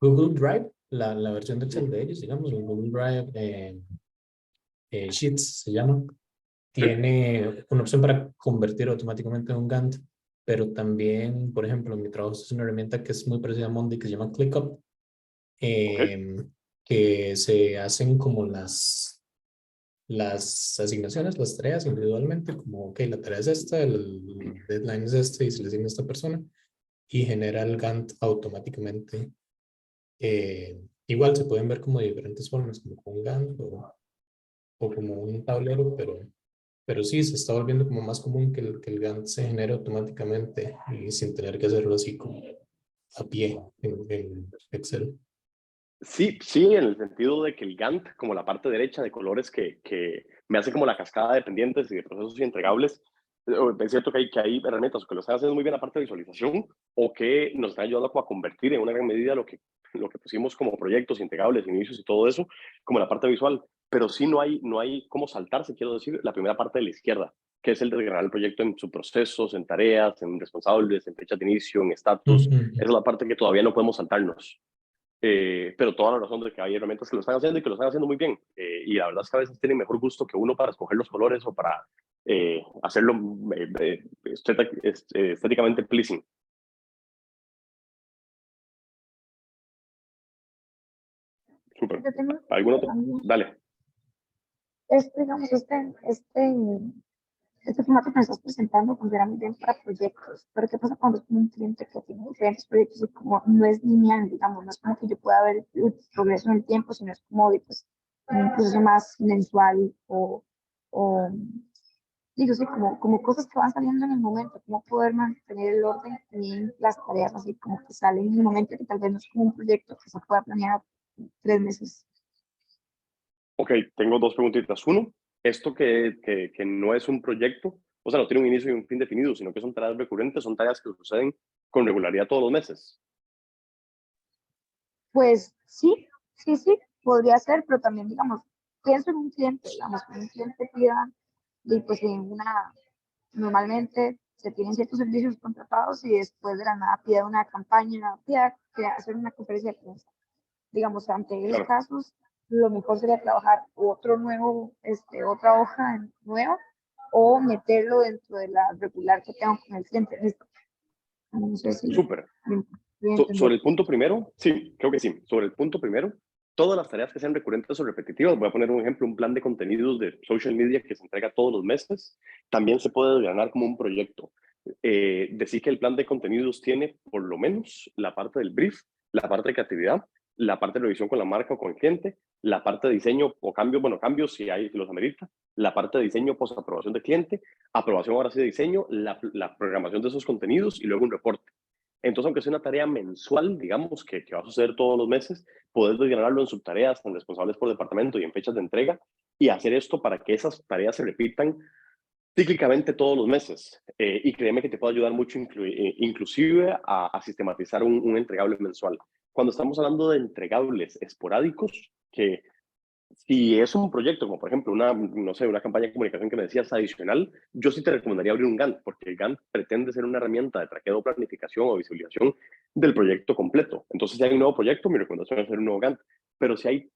Google Drive, la versión de Excel de ellos, digamos, el Google Drive Sheets se llama, tiene una opción para convertir automáticamente en un Gantt, pero también, por ejemplo, en mi trabajo es una herramienta que es muy parecida a Monday que se llama ClickUp, que se hacen como las asignaciones, las tareas individualmente, como, ok, la tarea es esta, el deadline es este y se le asigna a esta persona y genera el Gantt automáticamente. Igual se pueden ver como de diferentes formas, como con un Gantt o como un tablero, pero sí, se está volviendo como más común que el Gantt se genere automáticamente y sin tener que hacerlo así como a pie en Excel. Sí, en el sentido de que el Gantt, como la parte derecha de colores que me hace como la cascada de pendientes y de procesos y entregables, es cierto que hay herramientas que lo están haciendo muy bien la parte de visualización o que nos están ayudando a convertir en una gran medida lo que pusimos como proyectos, integrables, inicios y todo eso, como la parte visual. Pero sí no hay cómo saltarse, quiero decir, la primera parte de la izquierda, que es el desgranar el proyecto en sus procesos, en tareas, en responsables, en fecha de inicio, en estatus. Esa es la parte que todavía no podemos saltarnos. Pero toda la razón de que hay herramientas que lo están haciendo y que lo están haciendo muy bien. Y la verdad es que a veces tienen mejor gusto que uno para escoger los colores o para hacerlo estéticamente pleasing. Súper. Yo tengo ¿Algún otro? también, Dale. digamos, este formato que me estás presentando funciona muy bien para proyectos, pero ¿qué pasa cuando es un cliente que tiene diferentes proyectos y como no es lineal, digamos, no es como que yo pueda ver el progreso en el tiempo, sino es como de, pues, un proceso más mensual o digo, sí, como cosas que van saliendo en el momento, cómo poder mantener el orden en las tareas así como que salen en el momento, que tal vez no es como un proyecto que se pueda planear 3 meses. Ok, tengo 2 preguntitas. Uno, esto que no es un proyecto, o sea, no tiene un inicio y un fin definido, sino que son tareas recurrentes, son tareas que suceden con regularidad todos los meses. Pues sí, podría ser, pero también, digamos, pienso en un cliente, digamos, que un cliente pida, y pues en normalmente se tienen ciertos servicios contratados y después de la nada pide una campaña, pide hacer una conferencia de prensa. Digamos, ante esos casos, lo mejor sería trabajar otro nuevo, otra hoja nueva o meterlo dentro de la regular que tengo con el cliente. No sé si... Súper. Sobre el punto primero, sí, creo que sí. Sobre el punto primero, todas las tareas que sean recurrentes o repetitivas, voy a poner un ejemplo, un plan de contenidos de social media que se entrega todos los meses, también se puede desgranar como un proyecto. Decir que el plan de contenidos tiene por lo menos la parte del brief, la parte de creatividad, la parte de revisión con la marca o con el cliente, la parte de diseño o cambios, bueno, cambios si hay, si los amerita, la parte de diseño post aprobación de cliente, aprobación ahora sí de diseño, la programación de esos contenidos y luego un reporte. Entonces, aunque sea una tarea mensual, digamos, que va a suceder todos los meses, poder desgranarlo en subtareas, en responsables por departamento y en fechas de entrega, y hacer esto para que esas tareas se repitan cíclicamente todos los meses. Y créeme que te puede ayudar mucho, inclusive, a sistematizar un entregable mensual. Cuando estamos hablando de entregables esporádicos, que si es un proyecto, como por ejemplo no sé, una campaña de comunicación que me decías adicional, yo sí te recomendaría abrir un Gantt, porque el Gantt pretende ser una herramienta de traqueo, planificación o visualización del proyecto completo. Entonces, si hay un nuevo proyecto, mi recomendación es hacer un nuevo Gantt. Pero si hay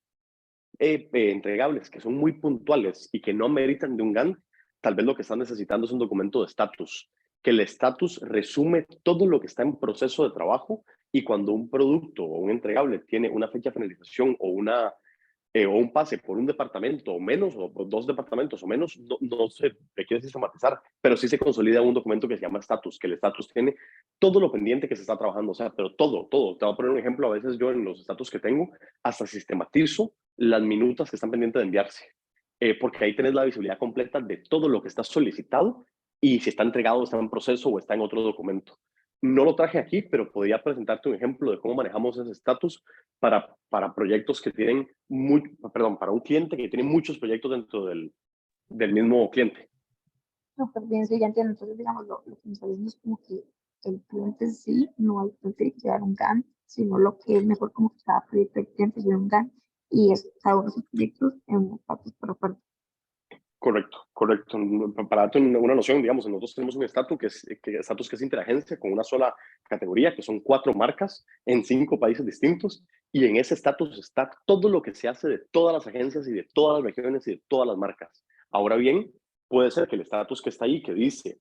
entregables que son muy puntuales y que no meritan de un Gantt, tal vez lo que están necesitando es un documento de estatus, que el estatus resume todo lo que está en proceso de trabajo, y cuando un producto o un entregable tiene una fecha de finalización o un pase por un departamento o menos, o dos departamentos o menos, no se requiere sistematizar, pero sí se consolida un documento que se llama estatus, que el estatus tiene todo lo pendiente que se está trabajando, o sea, pero todo. Te voy a poner un ejemplo, a veces yo en los estatus que tengo, hasta sistematizo las minutas que están pendientes de enviarse, porque ahí tenés la visibilidad completa de todo lo que está solicitado y si está entregado, está en proceso o está en otro documento. No lo traje aquí, pero podría presentarte un ejemplo de cómo manejamos ese estatus para proyectos que tienen, para un cliente que tiene muchos proyectos dentro del mismo cliente. Súper bien, sí, ya entiendo. Entonces, digamos, lo que me está diciendo es como que el cliente sí, no hay que llevar un Gantt, sino lo que es mejor como que cada proyecto del cliente lleve un Gantt y es cada uno de sus proyectos en un estatus por aparte. Correcto. Para darte una noción, digamos, nosotros tenemos un estatus que es interagencia con una sola categoría, que son 4 marcas en 5 países distintos, y en ese estatus está todo lo que se hace de todas las agencias y de todas las regiones y de todas las marcas. Ahora bien, puede ser que el estatus que está ahí, que dice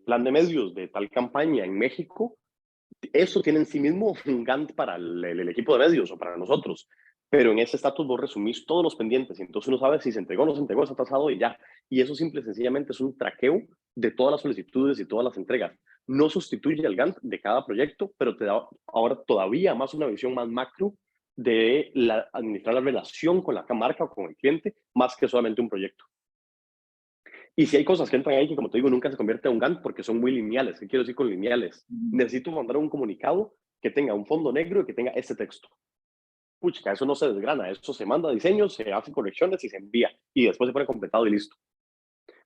plan de medios de tal campaña en México, eso tiene en sí mismo un Gantt para el equipo de medios o para nosotros, pero en ese estatus vos resumís todos los pendientes y entonces uno sabe si se entregó o no se entregó, está atrasado y ya. Y eso simple y sencillamente es un traqueo de todas las solicitudes y todas las entregas. No sustituye al Gantt de cada proyecto, pero te da ahora todavía más una visión más macro de administrar la relación con la marca o con el cliente, más que solamente un proyecto. Y si hay cosas que entran ahí que, como te digo, nunca se convierte en un Gantt porque son muy lineales. ¿Qué quiero decir con lineales? Necesito mandar un comunicado que tenga un fondo negro y que tenga ese texto. Pucha, eso no se desgrana, eso se manda a diseño, se hacen correcciones y se envía. Y después se pone completado y listo.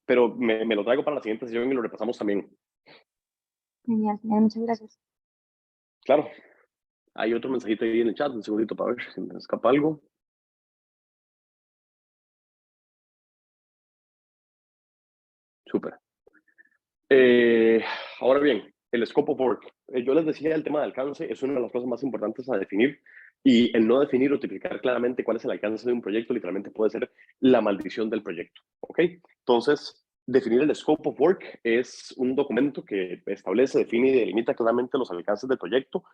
Pero me lo traigo para la siguiente sesión y lo repasamos también. Genial, muchas gracias. Claro. Hay otro mensajito ahí en el chat, un segundito para ver si me escapa algo. Súper. Ahora bien, el scope of work. Yo les decía, el tema de alcance es una de las cosas más importantes a definir, y el no definir o tipificar claramente cuál es el alcance de un proyecto literalmente puede ser la maldición del proyecto. ¿Ok? Entonces, definir el scope of work es un documento que establece, define y delimita claramente los alcances del proyecto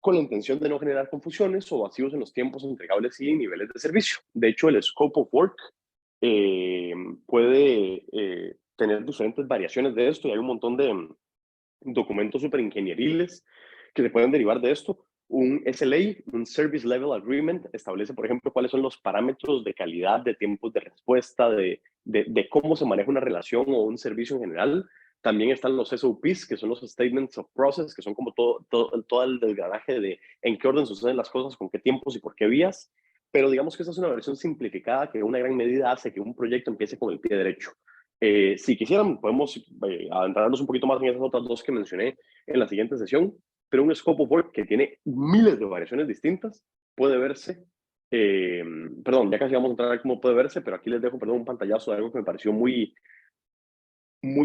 con la intención de no generar confusiones o vacíos en los tiempos entregables y niveles de servicio. De hecho, el scope of work puede tener diferentes variaciones de esto, y hay un montón de documentos súper ingenieriles que se pueden derivar de esto. Un SLA, un Service Level Agreement, establece, por ejemplo, cuáles son los parámetros de calidad, de tiempos de respuesta, de cómo se maneja una relación o un servicio en general. También están los SOPs, que son los Statements of Process, que son como todo el desgranaje de en qué orden suceden las cosas, con qué tiempos y por qué vías. Pero digamos que esta es una versión simplificada que en una gran medida hace que un proyecto empiece con el pie derecho. Si quisieran, podemos adentrarnos un poquito más en esas otras dos que mencioné en la siguiente sesión, pero un scope of work que tiene miles de variaciones distintas puede verse, perdón, ya casi vamos a entrar a cómo puede verse, pero aquí les dejo, un pantallazo de algo que me pareció muy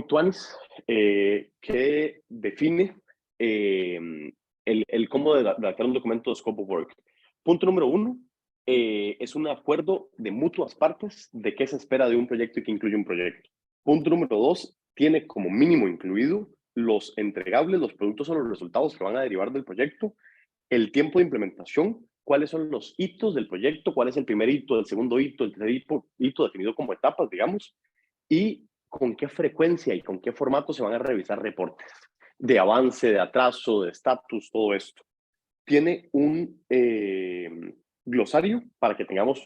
tuanis, que define el cómo redactar un documento de Scope of Work. Punto número 1, es un acuerdo de mutuas partes de qué se espera de un proyecto y qué incluye un proyecto. Punto número 2, tiene como mínimo incluido los entregables, los productos o los resultados que van a derivar del proyecto, el tiempo de implementación, cuáles son los hitos del proyecto, cuál es el primer hito, el segundo hito, el tercer hito definido como etapas, digamos, y con qué frecuencia y con qué formato se van a revisar reportes de avance, de atraso, de estatus, todo esto. Tiene un glosario para que tengamos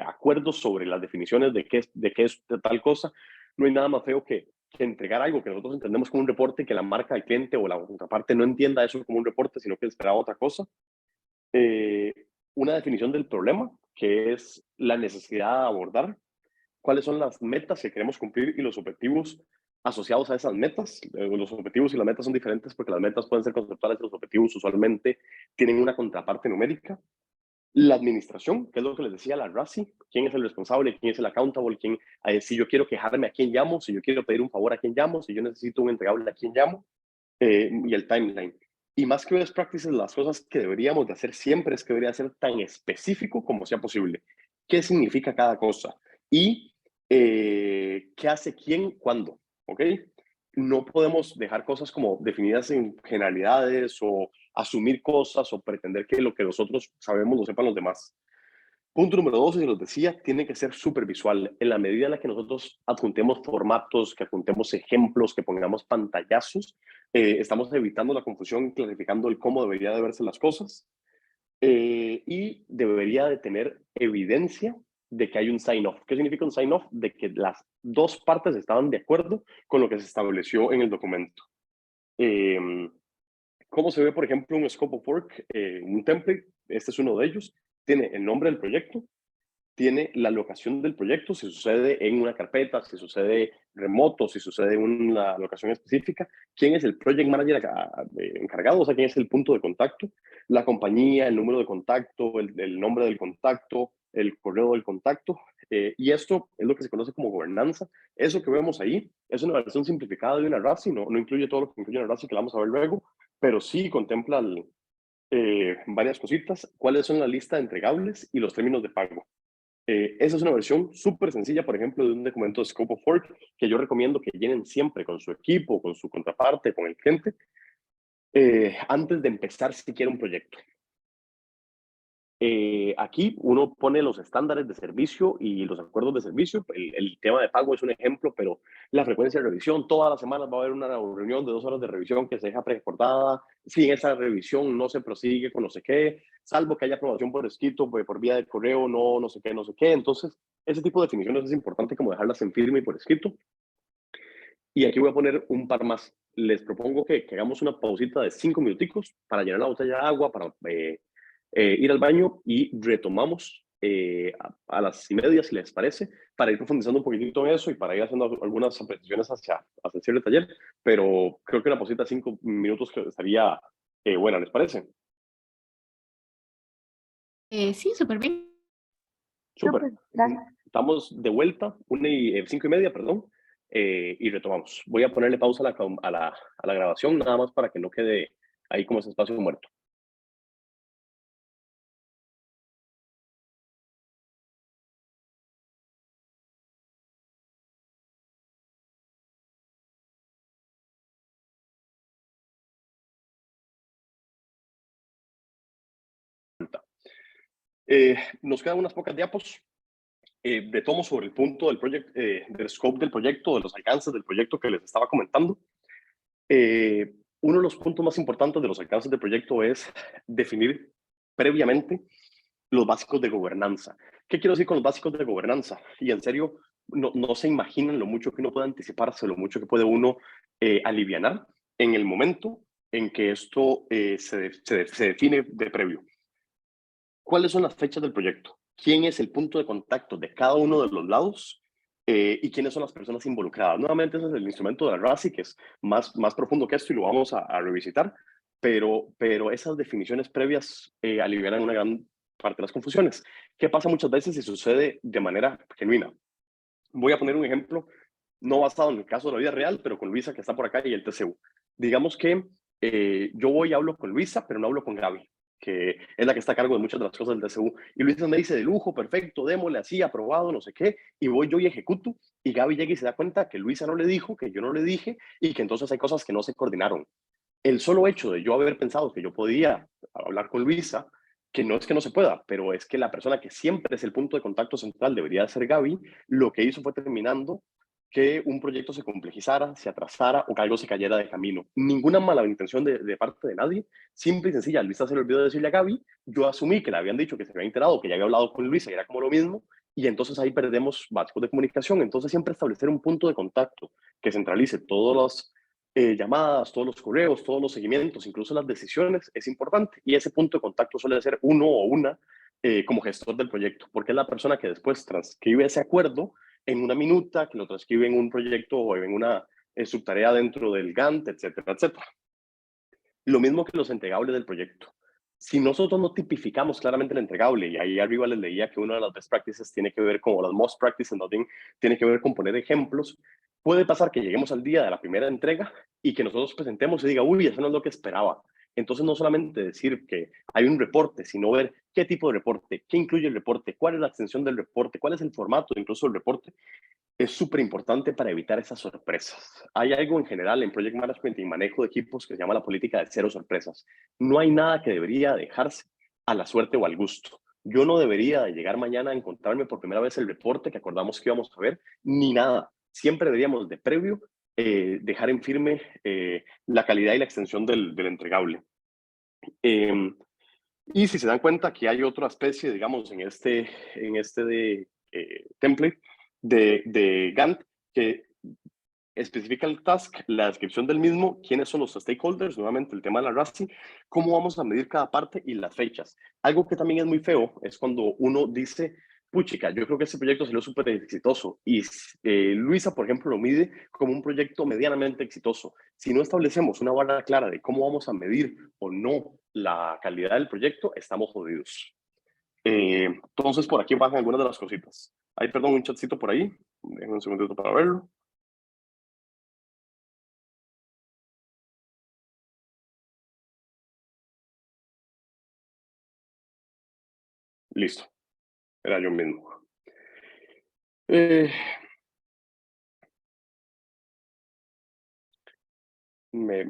acuerdos sobre las definiciones de qué es tal cosa. No hay nada más feo que entregar algo que nosotros entendemos como un reporte, que la marca del cliente o la contraparte no entienda eso como un reporte, sino que esperaba otra cosa. Una definición del problema, que es la necesidad de abordar, cuáles son las metas que queremos cumplir y los objetivos asociados a esas metas. Los objetivos y las metas son diferentes porque las metas pueden ser conceptuales y los objetivos usualmente tienen una contraparte numérica. La administración, que es lo que les decía, la RACI, quién es el responsable, quién es el accountable, si yo quiero quejarme, a quién llamo, si yo quiero pedir un favor, a quién llamo, si yo necesito un entregable, a quién llamo, y el timeline. Y más que best practices, las cosas que deberíamos de hacer siempre es que debería ser tan específico como sea posible. ¿Qué significa cada cosa? Y qué hace quién, cuándo, ¿ok? No podemos dejar cosas como definidas en generalidades o asumir cosas o pretender que lo que nosotros sabemos lo sepan los demás. Punto número 2, y los decía, tiene que ser súper visual. En la medida en la que nosotros adjuntemos formatos, que adjuntemos ejemplos, que pongamos pantallazos, estamos evitando la confusión y clarificando el cómo debería de verse las cosas. Y debería de tener evidencia de que hay un sign-off. ¿Qué significa un sign-off? De que las dos partes estaban de acuerdo con lo que se estableció en el documento. ¿Cómo se ve, por ejemplo, un scope of work? Un template, este es uno de ellos. Tiene el nombre del proyecto, tiene la locación del proyecto, si sucede en una carpeta, si sucede remoto, si sucede en una locación específica, quién es el project manager encargado, o sea, quién es el punto de contacto, la compañía, el número de contacto, el nombre del contacto, el correo del contacto, y esto es lo que se conoce como gobernanza. Eso que vemos ahí es una versión simplificada de una RACI, no incluye todo lo que incluye una RACI, que la vamos a ver luego, pero sí contempla varias cositas, cuáles son la lista de entregables y los términos de pago. Esa es una versión súper sencilla, por ejemplo, de un documento de Scope of Work que yo recomiendo que llenen siempre con su equipo, con su contraparte, con el cliente, antes de empezar siquiera un proyecto. Aquí uno pone los estándares de servicio y los acuerdos de servicio. El tema de pago es un ejemplo, pero la frecuencia de revisión, todas las semanas va a haber una reunión de 2 horas de revisión que se deja precortada. Si en esa revisión no se prosigue con no sé qué, salvo que haya aprobación por escrito, por vía de correo, no sé qué, no sé qué. Entonces, ese tipo de definiciones es importante como dejarlas en firme y por escrito. Y aquí voy a poner un par más. Les propongo que hagamos una pausita de 5 minuticos para llenar la botella de agua, para ir al baño y retomamos a las 1:30, si les parece, para ir profundizando un poquitito en eso y para ir haciendo algunas apreciaciones hacia el cierre del taller, pero creo que una pausita de 5 minutos que estaría buena, ¿les parece? Sí, súper bien. Súper. Gracias. Estamos de vuelta, 5:30, perdón, y retomamos. Voy a ponerle pausa a la grabación, nada más para que no quede ahí como ese espacio muerto. Nos quedan unas pocas diapos. Retomo sobre el punto del scope del proyecto, de los alcances del proyecto que les estaba comentando. Uno de los puntos más importantes de los alcances del proyecto es definir previamente los básicos de gobernanza. ¿Qué quiero decir con los básicos de gobernanza? Y en serio, no se imaginan lo mucho que uno puede anticiparse, lo mucho que puede uno alivianar en el momento en que esto se define de previo. ¿Cuáles son las fechas del proyecto? ¿Quién es el punto de contacto de cada uno de los lados? ¿Y quiénes son las personas involucradas? Nuevamente, ese es el instrumento de la RACI, que es más profundo que esto y lo vamos a revisitar, pero esas definiciones previas alivian una gran parte de las confusiones. ¿Qué pasa muchas veces si sucede de manera genuina? Voy a poner un ejemplo no basado en el caso de la vida real, pero con Luisa que está por acá y el TCU. Digamos que yo voy y hablo con Luisa, pero no hablo con Gaby, que es la que está a cargo de muchas de las cosas del TCU. Y Luisa me dice, de lujo, perfecto, démosle así, aprobado, no sé qué, y voy yo y ejecuto, y Gaby llega y se da cuenta que Luisa no le dijo, que yo no le dije, y que entonces hay cosas que no se coordinaron. El solo hecho de yo haber pensado que yo podía hablar con Luisa, que no es que no se pueda, pero es que la persona que siempre es el punto de contacto central debería ser Gaby, lo que hizo fue terminando que un proyecto se complejizara, se atrasara o que algo se cayera de camino. Ninguna mala intención de parte de nadie, simple y sencilla. Luisa se le olvidó decirle a Gaby, yo asumí que le habían dicho que se había enterado, que ya había hablado con Luisa y era como lo mismo, y entonces ahí perdemos básicos de comunicación. Entonces siempre establecer un punto de contacto que centralice todas las llamadas, todos los correos, todos los seguimientos, incluso las decisiones, es importante. Y ese punto de contacto suele ser uno o una como gestor del proyecto, porque es la persona que después transcribe ese acuerdo en una minuta, que lo transcribe en un proyecto o en una subtarea dentro del Gantt, etcétera, etcétera. Lo mismo que los entregables del proyecto. Si nosotros no tipificamos claramente el entregable, y ahí arriba les leía que una de las best practices tiene que ver con, las most practices, tiene que ver con poner ejemplos, puede pasar que lleguemos al día de la primera entrega y que nosotros presentemos y diga, uy, eso no es lo que esperaba. Entonces, no solamente decir que hay un reporte, sino ver qué tipo de reporte, qué incluye el reporte, cuál es la extensión del reporte, cuál es el formato incluso del reporte, es súper importante para evitar esas sorpresas. Hay algo en general en Project Management y manejo de equipos que se llama la política de cero sorpresas. No hay nada que debería dejarse a la suerte o al gusto. Yo no debería de llegar mañana a encontrarme por primera vez el reporte que acordamos que íbamos a ver, ni nada. Siempre deberíamos de previo dejar en firme la calidad y la extensión del entregable. Y si se dan cuenta que hay otra especie, digamos, en este template de Gantt que especifica el task, la descripción del mismo, quiénes son los stakeholders, nuevamente el tema de la RASI, cómo vamos a medir cada parte y las fechas. Algo que también es muy feo es cuando uno dice, puchica, yo creo que este proyecto salió súper exitoso y Luisa, por ejemplo, lo mide como un proyecto medianamente exitoso. Si no establecemos una barra clara de cómo vamos a medir o no la calidad del proyecto, estamos jodidos. Entonces, por aquí bajan algunas de las cositas. Hay, perdón, un chatcito por ahí. Déjenme un segundito para verlo. Listo. Era yo mismo. Me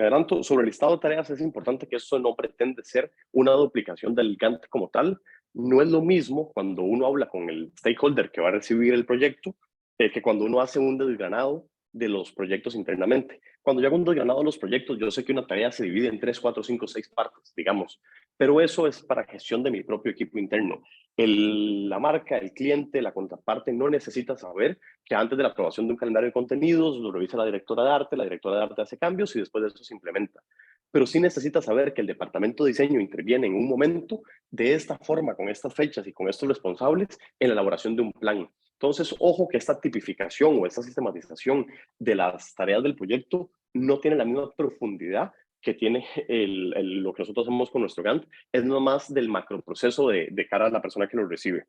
adelanto. Sobre el listado de tareas, es importante que esto no pretende ser una duplicación del Gantt como tal. No es lo mismo cuando uno habla con el stakeholder que va a recibir el proyecto que cuando uno hace un desgranado de los proyectos internamente. Cuando yo hago un desgranado de los proyectos, yo sé que una tarea se divide en 3, 4, 5, 6 partes, digamos, pero eso es para gestión de mi propio equipo interno. La marca, el cliente, la contraparte no necesita saber que antes de la aprobación de un calendario de contenidos lo revisa la directora de arte hace cambios y después de eso se implementa. Pero sí necesita saber que el departamento de diseño interviene en un momento de esta forma, con estas fechas y con estos responsables en la elaboración de un plan. Entonces, ojo que esta tipificación o esta sistematización de las tareas del proyecto no tiene la misma profundidad que tiene lo que nosotros hacemos con nuestro Gantt, es nomás del macroproceso de cara a la persona que lo recibe.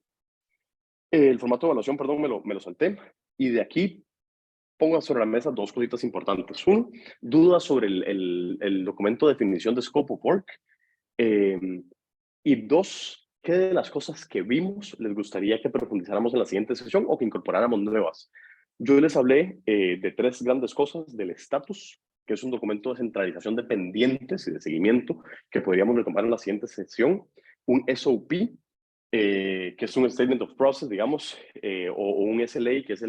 El formato de evaluación, perdón, me lo salté. Y de aquí pongo sobre la mesa dos cositas importantes. Uno, dudas sobre el documento de definición de Scope of Work. Y dos, ¿qué de las cosas que vimos les gustaría que profundizáramos en la siguiente sesión o que incorporáramos nuevas? Yo les hablé de tres grandes cosas: del estatus, que es un documento de centralización de pendientes y de seguimiento que podríamos retomar en la siguiente sesión; un SOP, que es un Statement of Process, digamos, o un SLA, que es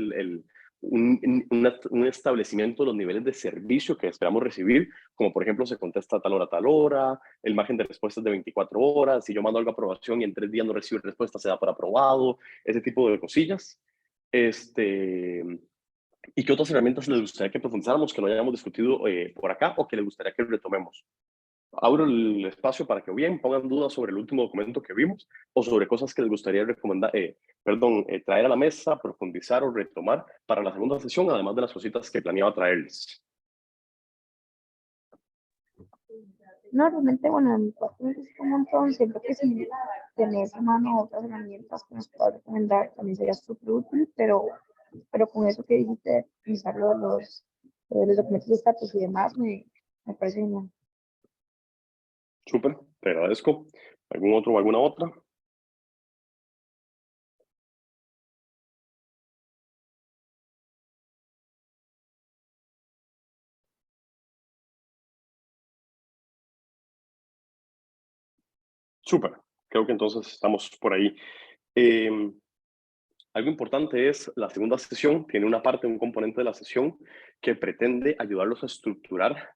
un establecimiento de los niveles de servicio que esperamos recibir, como por ejemplo se contesta a tal hora, el margen de respuesta es de 24 horas, si yo mando algo a aprobación y en 3 días no recibo respuesta, se da por aprobado, ese tipo de cosillas. ¿Y qué otras herramientas les gustaría que profundizáramos, que lo hayamos discutido por acá o que les gustaría que retomemos? Abro el espacio para que bien pongan dudas sobre el último documento que vimos o sobre cosas que les gustaría recomendar, traer a la mesa, profundizar o retomar para la segunda sesión, además de las cositas que planeaba traerles. No, realmente, bueno, en mi parte me gusta un montón. Siento que si tenés a mano otras herramientas que nos puedas recomendar, también sería súper útil, pero pero con eso que dijiste, de revisar lo de los documentos de estatus y demás, me parece genial. Súper, te agradezco. ¿Algún otro o alguna otra? Súper, creo que entonces estamos por ahí. Algo importante es la segunda sesión, tiene una parte, un componente de la sesión que pretende ayudarlos a estructurar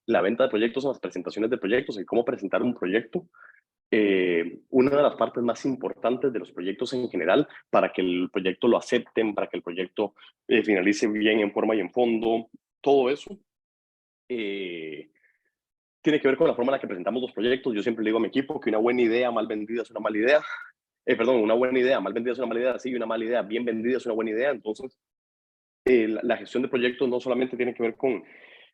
la venta de proyectos, las presentaciones de proyectos y cómo presentar un proyecto. Una de las partes más importantes de los proyectos en general para que el proyecto lo acepten, para que el proyecto finalice bien en forma y en fondo, todo eso tiene que ver con la forma en la que presentamos los proyectos. Yo siempre le digo a mi equipo que una buena idea mal vendida es una mala idea. Perdón, una buena idea mal vendida es una mala idea, sí, una mala idea bien vendida es una buena idea. Entonces, la gestión de proyectos no solamente tiene que ver con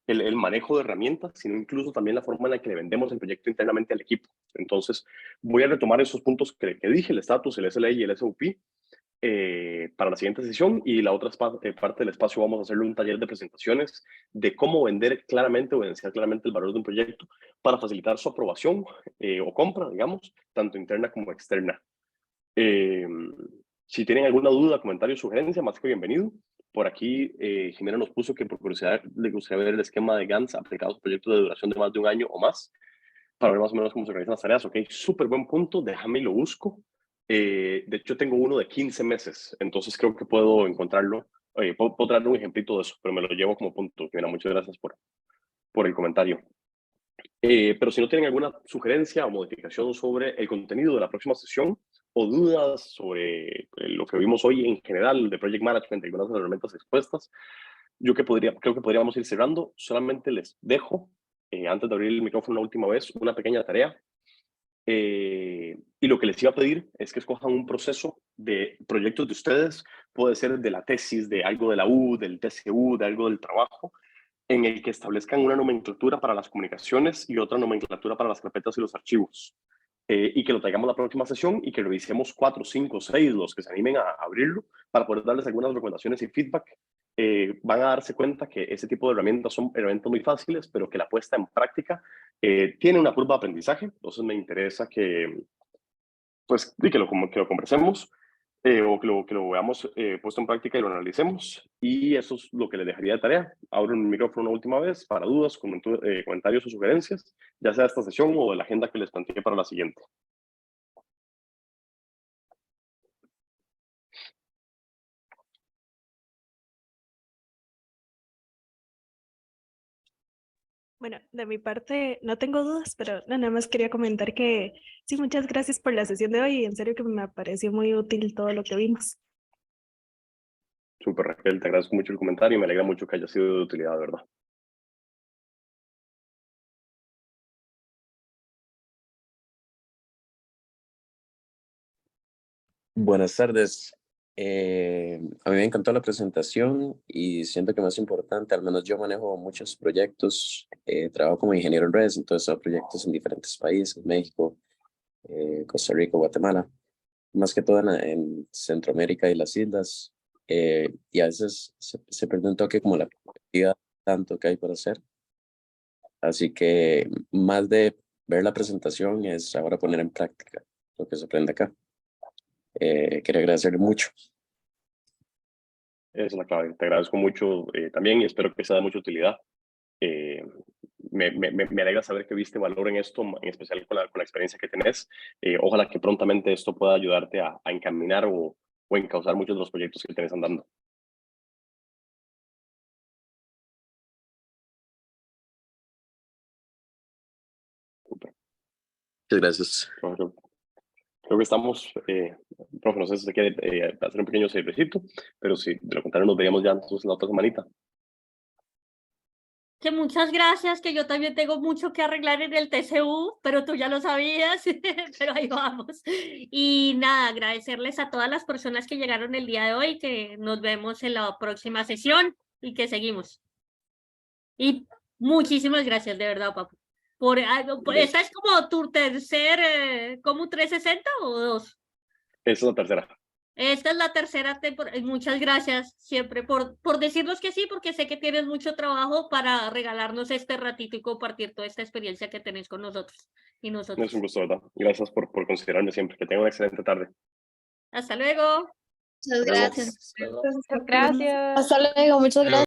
el manejo de herramientas, sino incluso también la forma en la que le vendemos el proyecto internamente al equipo. Entonces, voy a retomar esos puntos que dije, el estatus, el SLA y el SOP, para la siguiente sesión, y la otra parte del espacio vamos a hacerle un taller de presentaciones de cómo vender claramente o evidenciar claramente el valor de un proyecto para facilitar su aprobación o compra, digamos, tanto interna como externa. Si tienen alguna duda, comentario o sugerencia, más que bienvenido. Por aquí, Jimena nos puso que por curiosidad le gustaría ver el esquema de Gantt aplicado a proyectos de duración de más de un año o más, para ver más o menos cómo se organizan las tareas. Ok, súper buen punto, déjame y lo busco. De hecho, tengo uno de 15 meses, entonces creo que puedo encontrarlo. Puedo traer un ejemplito de eso, pero me lo llevo como punto. Jimena, muchas gracias por el comentario. Pero si no tienen alguna sugerencia o modificación sobre el contenido de la próxima sesión o dudas sobre lo que vimos hoy en general de Project Management y algunas de las herramientas expuestas, creo que podríamos ir cerrando. Solamente les dejo, antes de abrir el micrófono una última vez, una pequeña tarea. Y lo que les iba a pedir es que escojan un proceso de proyectos de ustedes, puede ser de la tesis, de algo de la U, del TCU, de algo del trabajo, en el que establezcan una nomenclatura para las comunicaciones y otra nomenclatura para las carpetas y los archivos. Y que lo traigamos a la próxima sesión y que revisemos 4, 5, 6, los que se animen a abrirlo, para poder darles algunas recomendaciones y feedback. Van a darse cuenta que ese tipo de herramientas son herramientas muy fáciles, pero que la puesta en práctica tiene una curva de aprendizaje. Entonces me interesa pues, que lo conversemos. O que lo veamos puesto en práctica y lo analicemos. Y eso es lo que les dejaría de tarea. Abro el micrófono una última vez para dudas, comentarios o sugerencias, ya sea de esta sesión o de la agenda que les planteé para la siguiente. Bueno, de mi parte no tengo dudas, pero nada más quería comentar que sí, muchas gracias por la sesión de hoy. En serio que me pareció muy útil todo lo que vimos. Súper, Raquel, te agradezco mucho el comentario y me alegra mucho que haya sido de utilidad, de verdad. Buenas tardes. A mí me encantó la presentación y siento que más importante, al menos yo manejo muchos proyectos, trabajo como ingeniero en redes, entonces hago proyectos en diferentes países, México, Costa Rica, Guatemala, más que todo en Centroamérica y las islas, y a veces se pierde un toque como la perspectiva tanto que hay por hacer. Así que más de ver la presentación es ahora poner en práctica lo que se aprende acá. Quería agradecerle mucho. Esa es la clave. Te agradezco mucho también y espero que sea de mucha utilidad. Me alegra saber que viste valor en esto, en especial con la experiencia que tenés. Ojalá que prontamente esto pueda ayudarte a encaminar o encauzar muchos de los proyectos que tenés andando. Super. Muchas gracias. Creo que estamos, profe, no sé si se quiere hacer un pequeño cervecito, pero si de lo contrario nos veríamos ya entonces la otra semanita. Que muchas gracias, que yo también tengo mucho que arreglar en el TCU, pero tú ya lo sabías, pero ahí vamos. Y nada, agradecerles a todas las personas que llegaron el día de hoy, que nos vemos en la próxima sesión y que seguimos. Y muchísimas gracias, de verdad, Papu. ¿Esta es como tu tercer, como un 360 o 2? Esa es la tercera. Esta es la tercera temporada. Muchas gracias siempre por decirnos que sí, porque sé que tienes mucho trabajo para regalarnos este ratito y compartir toda esta experiencia que tenéis con nosotros y nosotros. Es un gusto, ¿verdad? Gracias por considerarme siempre. Que tengan una excelente tarde. Hasta luego. Muchas Nos vemos. gracias. Gracias. Hasta luego, muchas gracias.